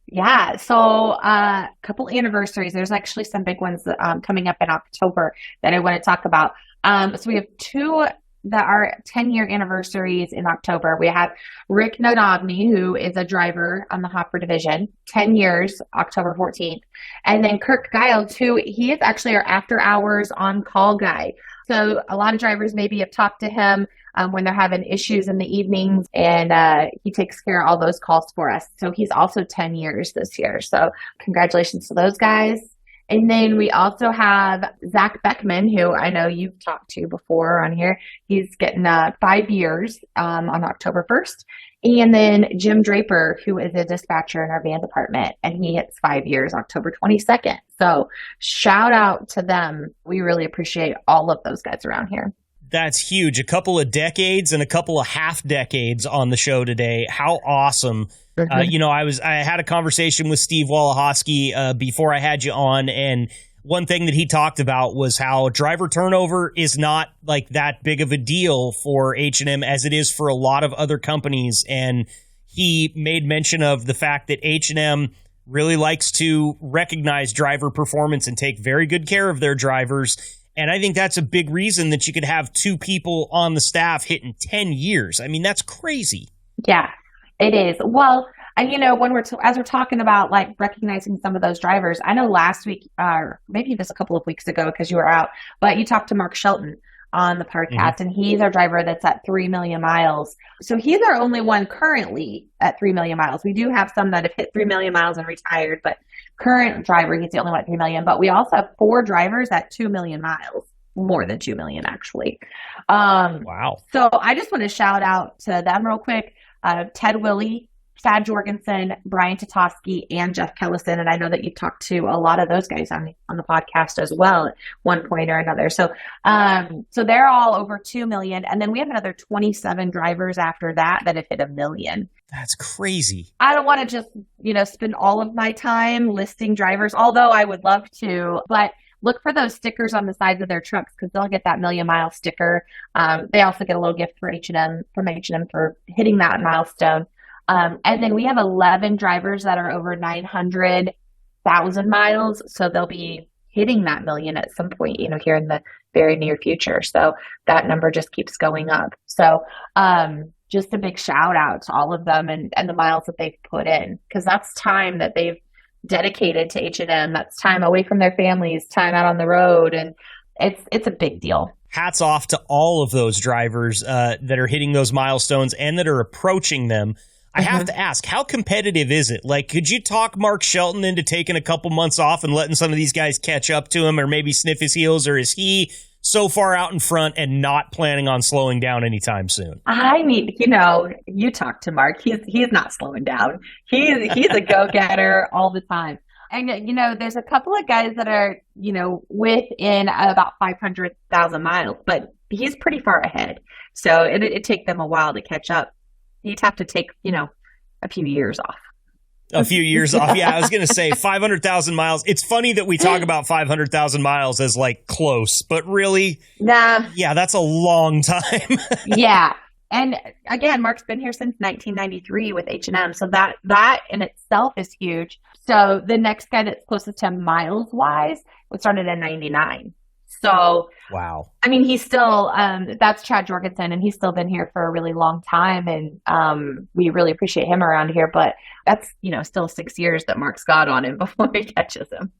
Yeah. So a couple anniversaries. There's actually some big ones coming up in October that I want to talk about. So we have two that are 10-year anniversaries in October. We have Rick Nodogny, who is a driver on the Hopper division, 10 years, October 14th. And then Kirk Giles, who he is actually our after-hours on-call guy. So a lot of drivers maybe have talked to him when they're having issues in the evenings, and he takes care of all those calls for us. So he's also 10 years this year. So congratulations to those guys. And then we also have Zach Beckman, who I know you've talked to before on here. He's getting 5 years on October 1st. And then Jim Draper, who is a dispatcher in our van department, and he hits 5 years, October 22nd. So shout out to them. We really appreciate all of those guys around here. That's huge. A couple of decades and a couple of half decades on the show today. How awesome. I had a conversation with Steve Walahoski before I had you on, and one thing that he talked about was how driver turnover is not like that big of a deal for H&M as it is for a lot of other companies. And he made mention of the fact that H&M really likes to recognize driver performance and take very good care of their drivers. And I think that's a big reason that you could have 2 people on the staff hitting 10 years. I mean, that's crazy. Yeah, it is. Well, and when as we're talking about like recognizing some of those drivers, I know last week, or maybe just a couple of weeks ago because you were out, but you talked to Mark Shelton on the podcast, and he's our driver that's at 3 million miles. So he's our only one currently at 3 million miles. We do have some that have hit 3 million miles and retired, but current driver, he's the only one at 3 million. But we also have 4 drivers at 2 million miles, more than 2 million actually. Wow. So I just want to shout out to them real quick. Ted Willie, Chad Jorgensen, Brian Tatosky, and Jeff Kellison. And I know that you talked to a lot of those guys on the podcast as well at one point or another. So they're all over 2 million. And then we have another 27 drivers after that have hit 1 million. That's crazy. I don't want to just, spend all of my time listing drivers, although I would love to, but look for those stickers on the sides of their trucks because they'll get that 1 million mile sticker. They also get a little gift from H&M for hitting that milestone. And then we have 11 drivers that are over 900,000 miles. So they'll be hitting that 1 million at some point, here in the very near future. So that number just keeps going up. So, just a big shout out to all of them and the miles that they've put in, because that's time that they've dedicated to H&M. That's time away from their families, time out on the road. And it's a big deal. Hats off to all of those drivers that are hitting those milestones and that are approaching them. I have to ask, how competitive is it? Like, could you talk Mark Shelton into taking a couple months off and letting some of these guys catch up to him or maybe sniff his heels? Or is he so far out in front and not planning on slowing down anytime soon? I mean, you talk to Mark. He's not slowing down. He's a go-getter all the time. And, there's a couple of guys that are, within about 500,000 miles, but he's pretty far ahead. So it'd take them a while to catch up. You'd have to take, a few years off. A few years off. Yeah, I was going to say 500,000 miles. It's funny that we talk about 500,000 miles as like close, but really, nah. Yeah, that's a long time. Yeah. And again, Mark's been here since 1993 with H&M. So that in itself is huge. So the next guy that's closest to miles wise was started in 99. So, wow. I mean, he's still, that's Chad Jorgensen, and he's still been here for a really long time. And we really appreciate him around here. But that's, still 6 years that Mark's got on him before he catches him.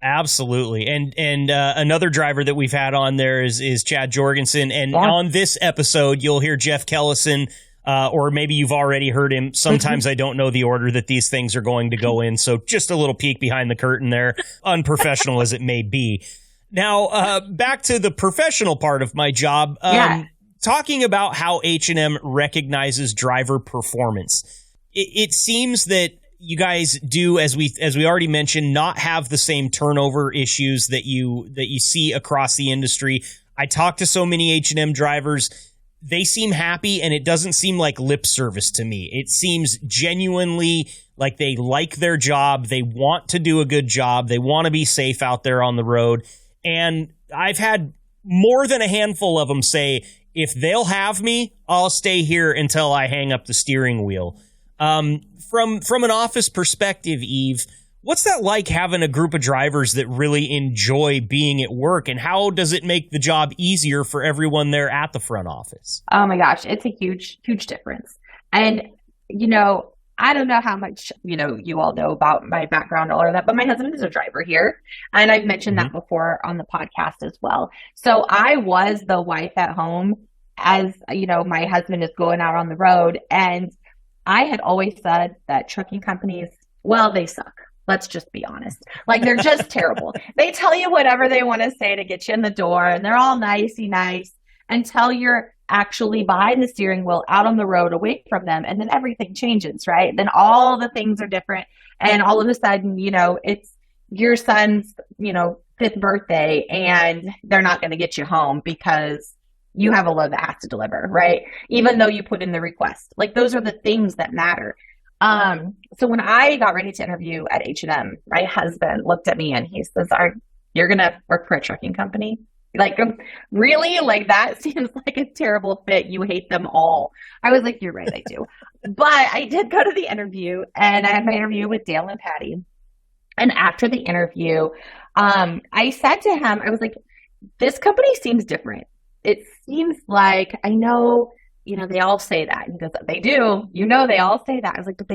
Absolutely. And another driver that we've had on there is Chad Jorgensen. And on this episode, you'll hear Jeff Kellison, or maybe you've already heard him. Sometimes I don't know the order that these things are going to go in. So just a little peek behind the curtain there, unprofessional as it may be. Now, back to the professional part of my job, talking about how H&M recognizes driver performance. It seems that you guys do, as we already mentioned, not have the same turnover issues that you see across the industry. I talk to so many H&M drivers. They seem happy, and it doesn't seem like lip service to me. It seems genuinely like they like their job. They want to do a good job. They want to be safe out there on the road. And I've had more than a handful of them say, if they'll have me, I'll stay here until I hang up the steering wheel. From an office perspective, Eve, what's that like having a group of drivers that really enjoy being at work? And how does it make the job easier for everyone there at the front office? Oh, my gosh. It's a huge, huge difference. And, I don't know how much, you all know about my background or all of that, but my husband is a driver here. And I've mentioned that before on the podcast as well. So I was the wife at home as, my husband is going out on the road. And I had always said that trucking companies, well, they suck. Let's just be honest. Like, they're just terrible. They tell you whatever they want to say to get you in the door, and they're all nicey nice until you're actually behind the steering wheel out on the road away from them. And then everything changes, right? Then all the things are different. And all of a sudden, it's your son's, 5th birthday, and they're not going to get you home because you have a load that has to deliver, right? Even though you put in the request. Like, those are the things that matter. So when I got ready to interview at H&M, my husband looked at me and he says, you're going to work for a trucking company? Like, really? Like, that seems like a terrible fit. You hate them all. I was like, you're right, I do. But I did go to the interview, and I had my interview with Dale and Patty. And after the interview, I said to him, I was like, this company seems different. It seems like, I know, they all say that. And he goes, they do. They all say that. I was like, but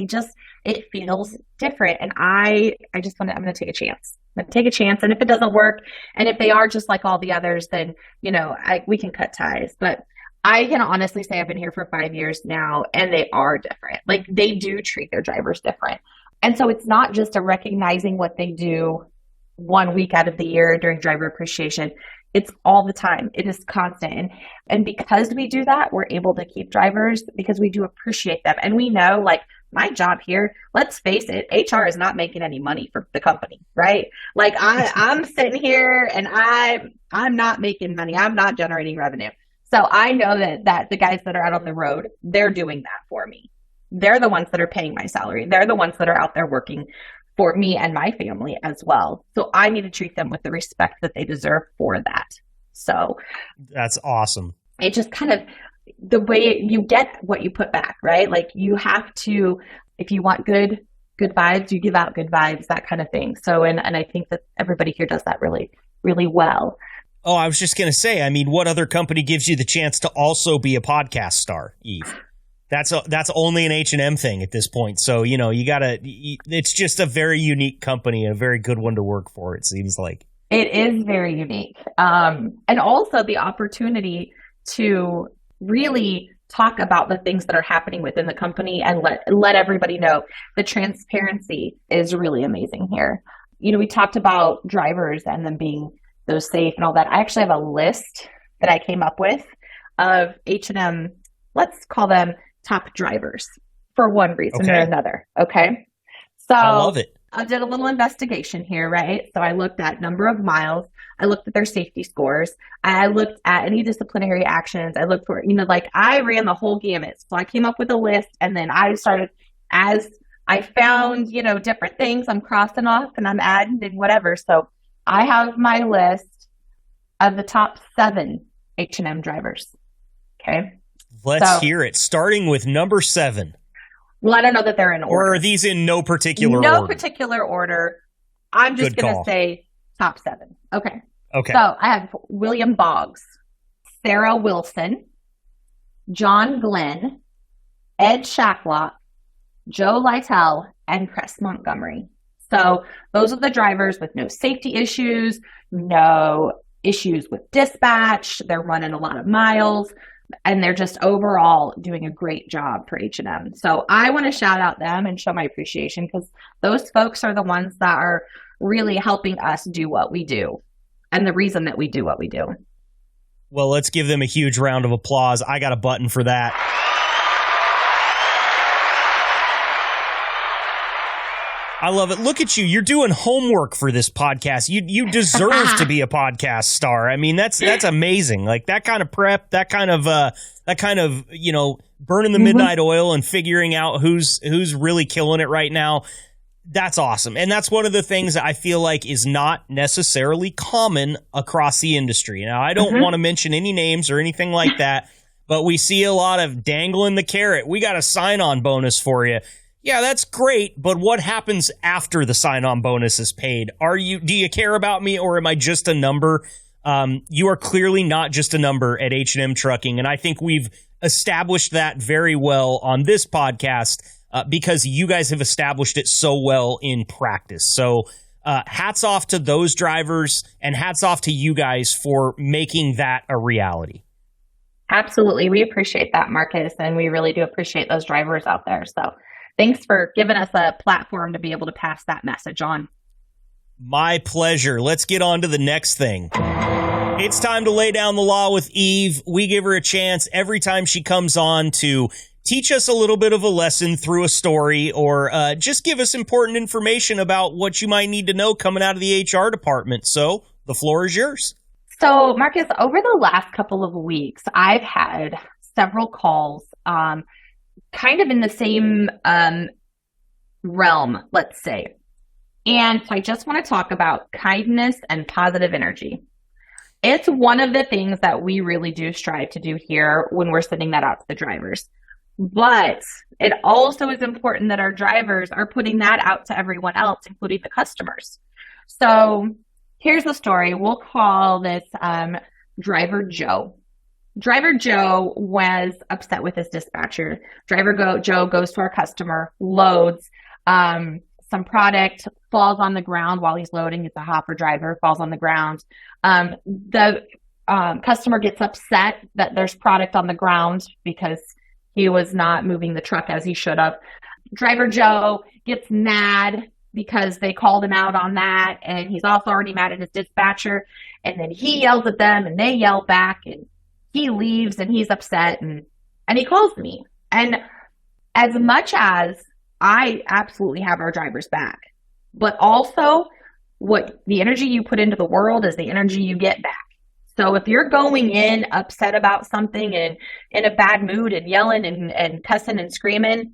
it feels different. And I'm going to take a chance. I'm going to take a chance. And if it doesn't work, and if they are just like all the others, then, we can cut ties. But I can honestly say I've been here for 5 years now, and they are different. Like, they do treat their drivers different. And so it's not just a recognizing what they do 1 week out of the year during driver appreciation. It's all the time. It is constant. And because we do that, we're able to keep drivers because we do appreciate them. And we know, like, my job here, let's face it, HR is not making any money for the company, right? Like, I'm sitting here and I'm not making money. I'm not generating revenue. So I know that the guys that are out on the road, they're doing that for me. They're the ones that are paying my salary. They're the ones that are out there working for me and my family as well. So I need to treat them with the respect that they deserve for that. So that's awesome. It just kind of, the way you get what you put back, right? Like, you have to, if you want good vibes, you give out good vibes, that kind of thing. So, and I think that everybody here does that really, really well. Oh, I was just going to say, I mean, what other company gives you the chance to also be a podcast star, Eve? That's only an H&M thing at this point. So, it's just a very unique company, a very good one to work for, it seems like. It is very unique. And also the opportunity to really talk about the things that are happening within the company and let everybody know. The transparency is really amazing here. We talked about drivers and them being those safe and all that. I actually have a list that I came up with of H&M, let's call them top drivers, for one reason or another. Okay. So I love it. I did a little investigation here, right? So I looked at number of miles. I looked at their safety scores. I looked at any disciplinary actions. I looked for, I ran the whole gamut. So I came up with a list, and then I started, as I found, different things, I'm crossing off and I'm adding and whatever. So I have my list of the top 7 H&M drivers. Okay. Let's hear it. Starting with number 7. Well, I don't know that they're in order. Or are these in no particular order? No particular order. I'm just going to say top 7. Okay. Okay. So I have William Boggs, Sarah Wilson, John Glenn, Ed Shacklock, Joe Lytle, and Chris Montgomery. So those are the drivers with no safety issues, no issues with dispatch. They're running a lot of miles, and they're just overall doing a great job for H&M. So I want to shout out them and show my appreciation, because those folks are the ones that are really helping us do what we do and the reason that we do what we do. Well, let's give them a huge round of applause. I got a button for that. I love it. Look at you. You're doing homework for this podcast. You deserve to be a podcast star. I mean, that's amazing. Like, that kind of prep, that kind of burning the midnight oil and figuring out who's really killing it right now. That's awesome. And that's one of the things that I feel like is not necessarily common across the industry. Now, I don't want to mention any names or anything like that, but we see a lot of dangling the carrot. We got a sign-on bonus for you. Yeah, that's great, but what happens after the sign-on bonus is paid? Do you care about me, or am I just a number? You are clearly not just a number at H&M Trucking, and I think we've established that very well on this podcast because you guys have established it so well in practice. So hats off to those drivers, and hats off to you guys for making that a reality. Absolutely. We appreciate that, Marcus, and we really do appreciate those drivers out there. So thanks for giving us a platform to be able to pass that message on. My pleasure. Let's get on to the next thing. It's time to lay down the law with Eve. We give her a chance every time she comes on to teach us a little bit of a lesson through a story, or just give us important information about what you might need to know coming out of the HR department. So the floor is yours. So, Marcus, over the last couple of weeks, I've had several calls, kind of in the same realm, let's say. And so I just want to talk about kindness and positive energy. It's one of the things that we really do strive to do here when we're sending that out to the drivers. But it also is important that our drivers are putting that out to everyone else, including the customers. So here's the story. We'll call this Driver Joe. Driver Joe was upset with his dispatcher. Joe goes to our customer, loads some product, falls on the ground while he's loading. It's a hopper driver, falls on the ground. The customer gets upset that there's product on the ground because he was not moving the truck as he should have. Driver Joe gets mad because they called him out on that, and he's also already mad at his dispatcher. And then he yells at them, and they yell back, and he leaves, and he's upset, and he calls me. And as much as I absolutely have our drivers back, but also what the energy you put into the world is the energy you get back. So if you're going in upset about something and in a bad mood and yelling and cussing and screaming,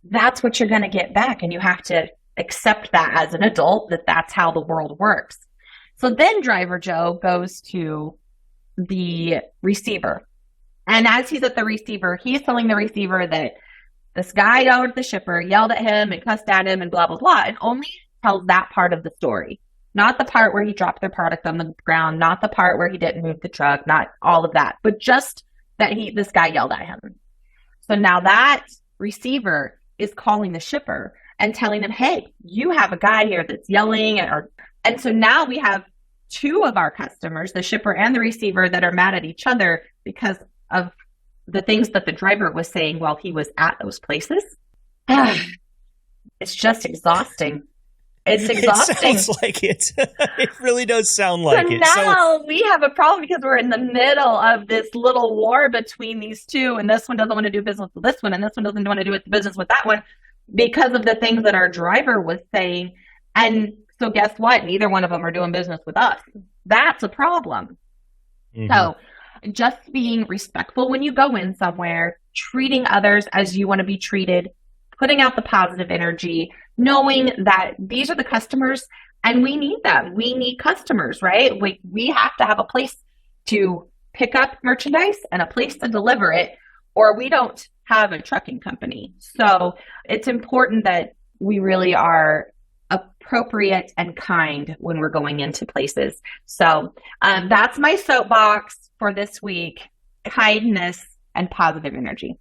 that's what you're going to get back. And you have to accept that as an adult, that that's how the world works. So then Driver Joe goes to the receiver. And as he's at the receiver, he's telling the receiver that this guy down at the shipper yelled at him and cussed at him and blah, blah, blah. And only tells that part of the story. Not the part where he dropped their product on the ground, not the part where he didn't move the truck, not all of that, but just that this guy yelled at him. So now that receiver is calling the shipper and telling them, hey, you have a guy here that's yelling. And so now we have two of our customers, the shipper and the receiver, that are mad at each other because of the things that the driver was saying while he was at those places. It's just exhausting. It's exhausting. It sounds like it. It really does sound like it. Now we have a problem because we're in the middle of this little war between these two, and this one doesn't want to do business with this one, and this one doesn't want to do business with that one because of the things that our driver was saying. And so guess what? Neither one of them are doing business with us. That's a problem. Mm-hmm. So just being respectful when you go in somewhere, treating others as you want to be treated, putting out the positive energy, knowing that these are the customers and we need them. We need customers, right? We have to have a place to pick up merchandise and a place to deliver it, or we don't have a trucking company. So it's important that we really are appropriate and kind when we're going into places. So that's my soapbox for this week: kindness and positive energy.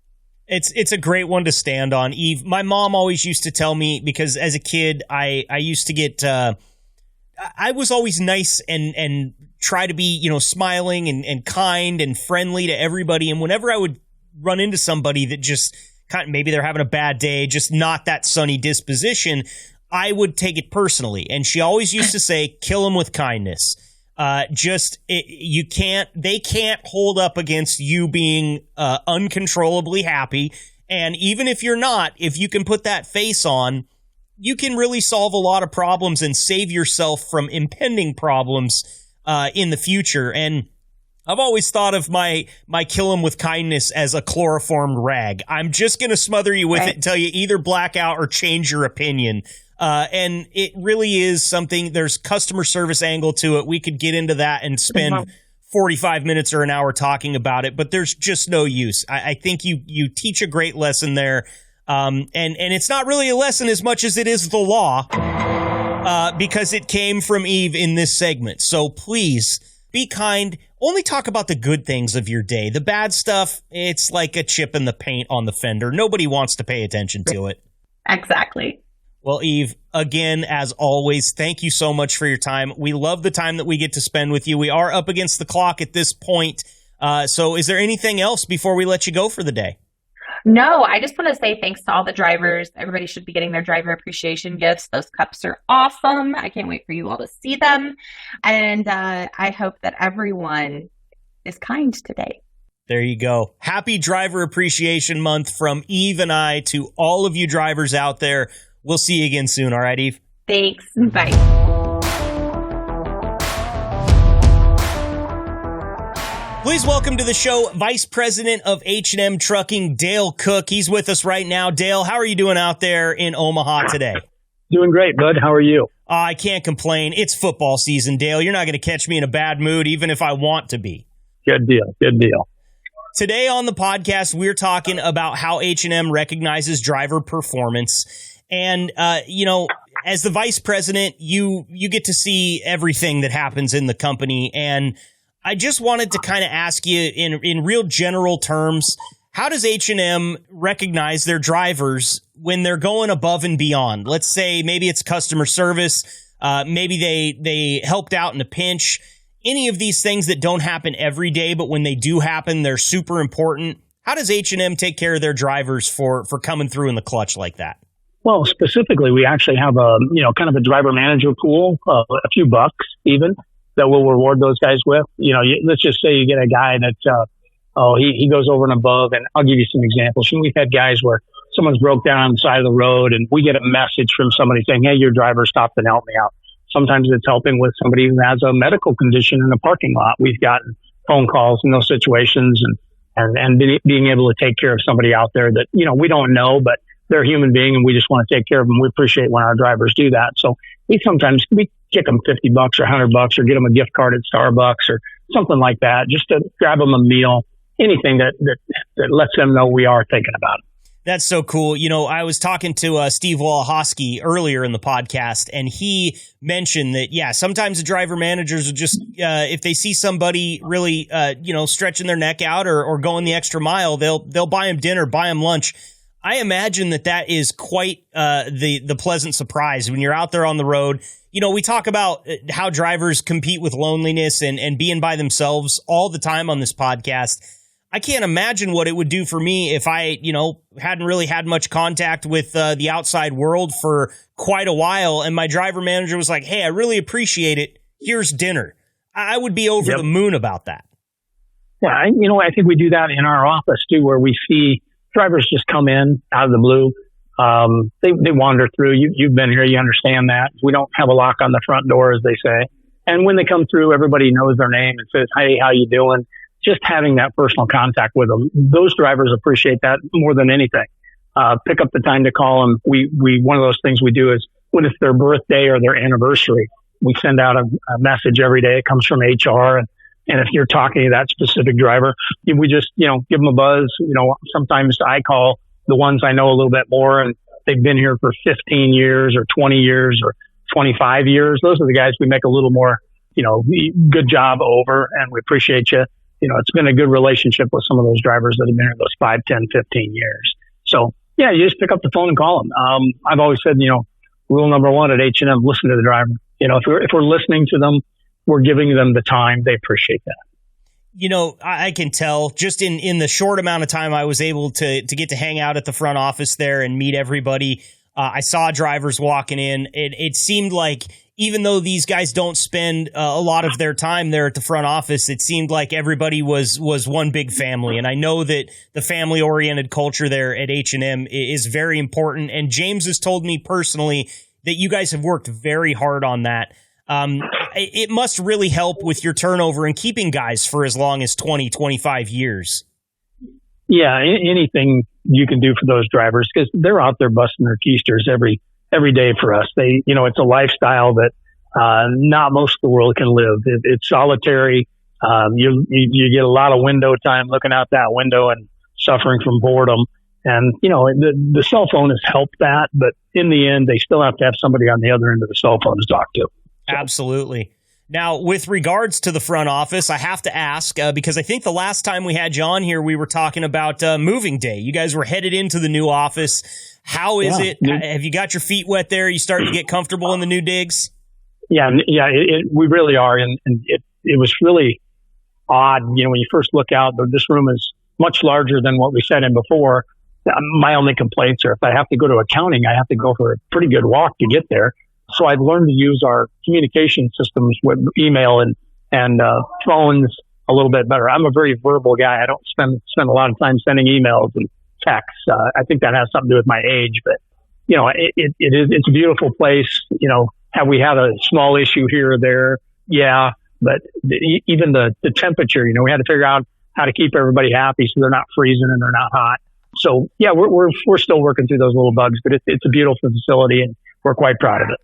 It's a great one to stand on, Eve. My mom always used to tell me, because as a kid, I used to get, I was always nice and try to be, smiling and kind and friendly to everybody. And whenever I would run into somebody that just maybe they're having a bad day, just not that sunny disposition, I would take it personally. And she always used to say, kill them with kindness. They can't hold up against you being uncontrollably happy. And even if you're not, if you can put that face on, you can really solve a lot of problems and save yourself from impending problems in the future. And I've always thought of my kill 'em with kindness as a chloroformed rag. I'm just going to smother you with it until you either black out or change your opinion. And it really is something, there's customer service angle to it. We could get into that and spend 45 minutes or an hour talking about it, but there's just no use. I think you teach a great lesson there. And it's not really a lesson as much as it is the law, because it came from Eve in this segment. So please be kind. Only talk about the good things of your day. The bad stuff, it's like a chip in the paint on the fender. Nobody wants to pay attention to it. Exactly. Well, Eve, again, as always, thank you so much for your time. We love the time that we get to spend with you. We are up against the clock at this point. So is there anything else before we let you go for the day? No, I just want to say thanks to all the drivers. Everybody should be getting their driver appreciation gifts. Those cups are awesome. I can't wait for you all to see them. And I hope that everyone is kind today. There you go. Happy Driver Appreciation Month from Eve and I to all of you drivers out there. We'll see you again soon. All right, Eve? Thanks. Bye. Please welcome to the show Vice President of H&M Trucking, Dale Cook. He's with us right now. Dale, how are you doing out there in Omaha today? Doing great, bud. How are you? I can't complain. It's football season, Dale. You're not going to catch me in a bad mood, even if I want to be. Good deal. Good deal. Today on the podcast, we're talking about how H&M recognizes driver performance. And, as the vice president, you get to see everything that happens in the company. And I just wanted to kind of ask you in real general terms, how does H&M recognize their drivers when they're going above and beyond? Let's say maybe it's customer service. Maybe they helped out in a pinch. Any of these things that don't happen every day, but when they do happen, they're super important. How does H&M take care of their drivers for coming through in the clutch like that? Well, specifically, we actually have kind of a driver manager pool, a few bucks even, that we'll reward those guys with. Let's just say you get a guy that, he goes over and above, and I'll give you some examples. We've had guys where someone's broke down on the side of the road, and we get a message from somebody saying, hey, your driver stopped and helped me out. Sometimes it's helping with somebody who has a medical condition in a parking lot. We've gotten phone calls in those situations and being able to take care of somebody out there that, we don't know, but they're a human being and we just want to take care of them. We appreciate when our drivers do that. So we kick them $50 or $100 or get them a gift card at Starbucks or something like that, just to grab them a meal, anything that lets them know we are thinking about it. That's so cool. I was talking to Steve Walahoski earlier in the podcast, and he mentioned that, sometimes the driver managers will just, if they see somebody really, stretching their neck out or going the extra mile, they'll buy them dinner, buy them lunch. I imagine that is quite the pleasant surprise when you're out there on the road. We talk about how drivers compete with loneliness and being by themselves all the time on this podcast. I can't imagine what it would do for me if I, hadn't really had much contact with the outside world for quite a while. And my driver manager was like, hey, I really appreciate it. Here's dinner. I would be over the moon about that. Yeah, I think we do that in our office too, where we see drivers just come in out of the blue. They wander through. You've been here. You understand that. We don't have a lock on the front door, as they say. And when they come through, everybody knows their name and says, hey, how you doing? Just having that personal contact with them. Those drivers appreciate that more than anything. Pick up the time to call them. One of those things we do is when it's their birthday or their anniversary, we send out a message every day. It comes from HR. And if you're talking to that specific driver, we just, give them a buzz. Sometimes I call the ones I know a little bit more and they've been here for 15 years or 20 years or 25 years. Those are the guys we make a little more, good job over, and we appreciate you. It's been a good relationship with some of those drivers that have been here those 5, 10, 15 years. So, you just pick up the phone and call them. I've always said, rule number one at H&M, listen to the driver. If we're listening to them, we're giving them the time. They appreciate that. I can tell just in the short amount of time I was able to get to hang out at the front office there and meet everybody. I saw drivers walking in. It seemed like even though these guys don't spend a lot of their time there at the front office, it seemed like everybody was one big family. And I know that the family-oriented culture there at H&M is very important. And James has told me personally that you guys have worked very hard on that. It must really help with your turnover and keeping guys for as long as 20, 25 years. Yeah, anything you can do for those drivers, because they're out there busting their keisters every day for us. It's a lifestyle that not most of the world can live. It's solitary. You get a lot of window time looking out that window and suffering from boredom. And, the cell phone has helped that, but in the end, they still have to have somebody on the other end of the cell phone to talk to. So. Absolutely. Now, with regards to the front office, I have to ask, because I think the last time we had you on here, we were talking about moving day. You guys were headed into the new office. How is it? Have you got your feet wet there? Are you starting to get comfortable in the new digs? Yeah, we really are. And it was really odd. When you first look out, this room is much larger than what we sat in before. My only complaints are if I have to go to accounting, I have to go for a pretty good walk to get there. So I've learned to use our communication systems with email and phones a little bit better. I'm a very verbal guy. I don't spend a lot of time sending emails and texts. I think that has something to do with my age, but it's a beautiful place. Have we had a small issue here or there? Yeah, But even the temperature, we had to figure out how to keep everybody happy so they're not freezing and they're not hot. So yeah, we're still working through those little bugs, but it's a beautiful facility and we're quite proud of it.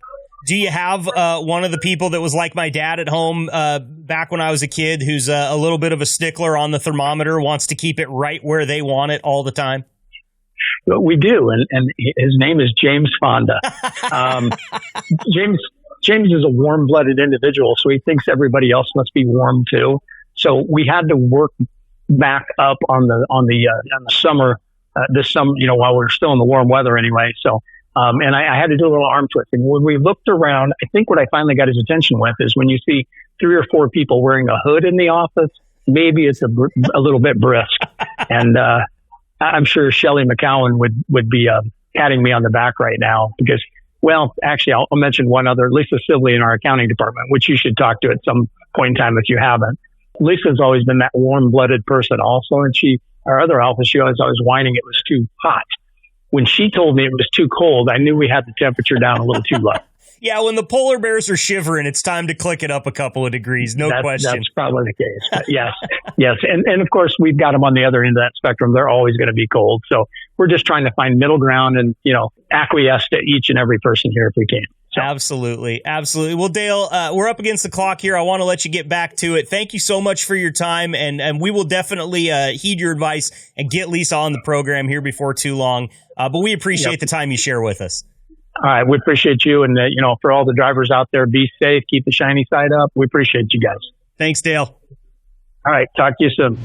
Do you have one of the people that was like my dad at home back when I was a kid, who's a little bit of a stickler on the thermometer, wants to keep it right where they want it all the time? We do, and his name is James Fonda. James is a warm-blooded individual, so he thinks everybody else must be warm too. So we had to work back up on the summer, this summer, while we were still in the warm weather anyway. So. And I had to do a little arm twisting. When we looked around, I think what I finally got his attention with is when you see 3 or 4 people wearing a hood in the office, maybe it's a little bit brisk. And I'm sure Shelley McCowan would be patting me on the back right now because, well, actually, I'll mention one other, Lisa Sibley in our accounting department, which you should talk to at some point in time if you haven't. Lisa's always been that warm-blooded person also, and our other office, she always whining it was too hot. When she told me it was too cold, I knew we had the temperature down a little too low. Yeah, when the polar bears are shivering, it's time to click it up a couple of degrees, question. That's probably the case. But yes. And of course, we've got them on the other end of that spectrum. They're always going to be cold. So we're just trying to find middle ground and, acquiesce to each and every person here if we can. So. Absolutely. Well, Dale, we're up against the clock here. I want to let you get back to it. Thank you so much for your time, and we will definitely heed your advice and get Lisa on the program here before too long. But we appreciate the time you share with us. All right. We appreciate you. And, for all the drivers out there, be safe, keep the shiny side up. We appreciate you guys. Thanks, Dale. All right. Talk to you soon.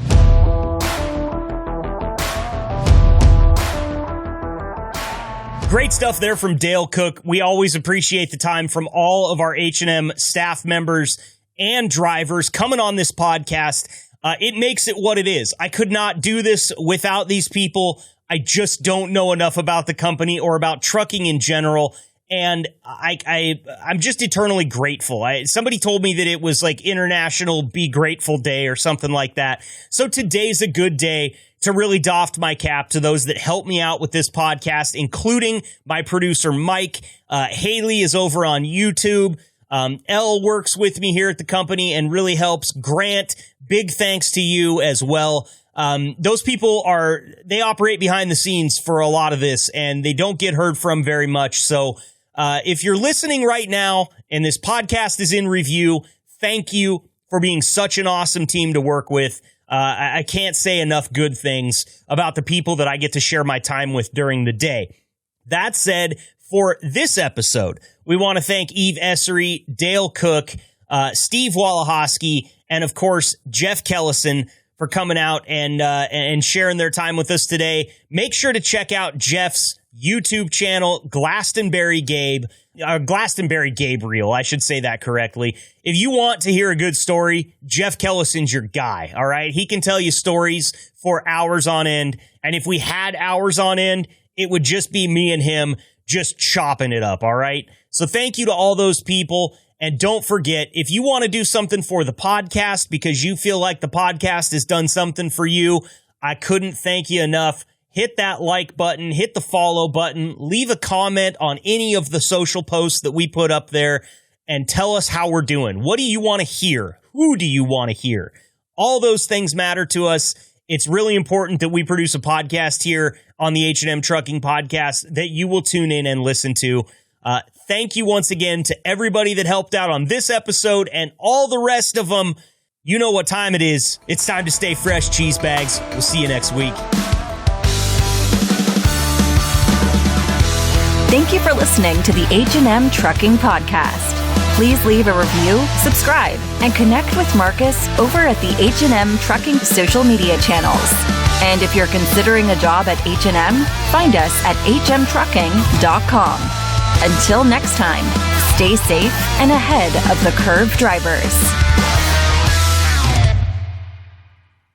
Great stuff there from Dale Cook. We always appreciate the time from all of our H&M staff members and drivers coming on this podcast. It makes it what it is. I could not do this without these people. I just don't know enough about the company or about trucking in general. And I'm just eternally grateful. Somebody told me that it was like International Be Grateful Day or something like that. So today's a good day to really doff my cap to those that help me out with this podcast, including my producer, Mike. Haley is over on YouTube. Elle works with me here at the company and really helps. Grant, big thanks to you as well. Those people they operate behind the scenes for a lot of this, and they don't get heard from very much. So if you're listening right now and this podcast is in review, thank you for being such an awesome team to work with. I can't say enough good things about the people that I get to share my time with during the day. That said, for this episode, we want to thank Eve Essary, Dale Cook, Steve Walahoski, and of course, Jeff Kellison for coming out and sharing their time with us today. Make sure to check out Jeff's YouTube channel, Glastonbury Gabriel, I should say that correctly. If you want to hear a good story, Jeff Kellison's your guy, all right? He can tell you stories for hours on end, and if we had hours on end, it would just be me and him just chopping it up, all right? So thank you to all those people, and don't forget, if you want to do something for the podcast because you feel like the podcast has done something for you, I couldn't thank you enough. Hit that like button, hit the follow button, leave a comment on any of the social posts that we put up there, and tell us how we're doing. What do you want to hear? Who do you want to hear? All those things matter to us. It's really important that we produce a podcast here on the H&M Trucking Podcast that you will tune in and listen to. Thank you once again to everybody that helped out on this episode and all the rest of them. You know what time it is. It's time to stay fresh, cheese bags. We'll see you next week. Thank you for listening to the H&M Trucking Podcast. Please leave a review, subscribe, and connect with Marcus over at the H&M Trucking social media channels. And if you're considering a job at H&M, find us at hmtrucking.com. Until next time, stay safe and ahead of the curve drivers.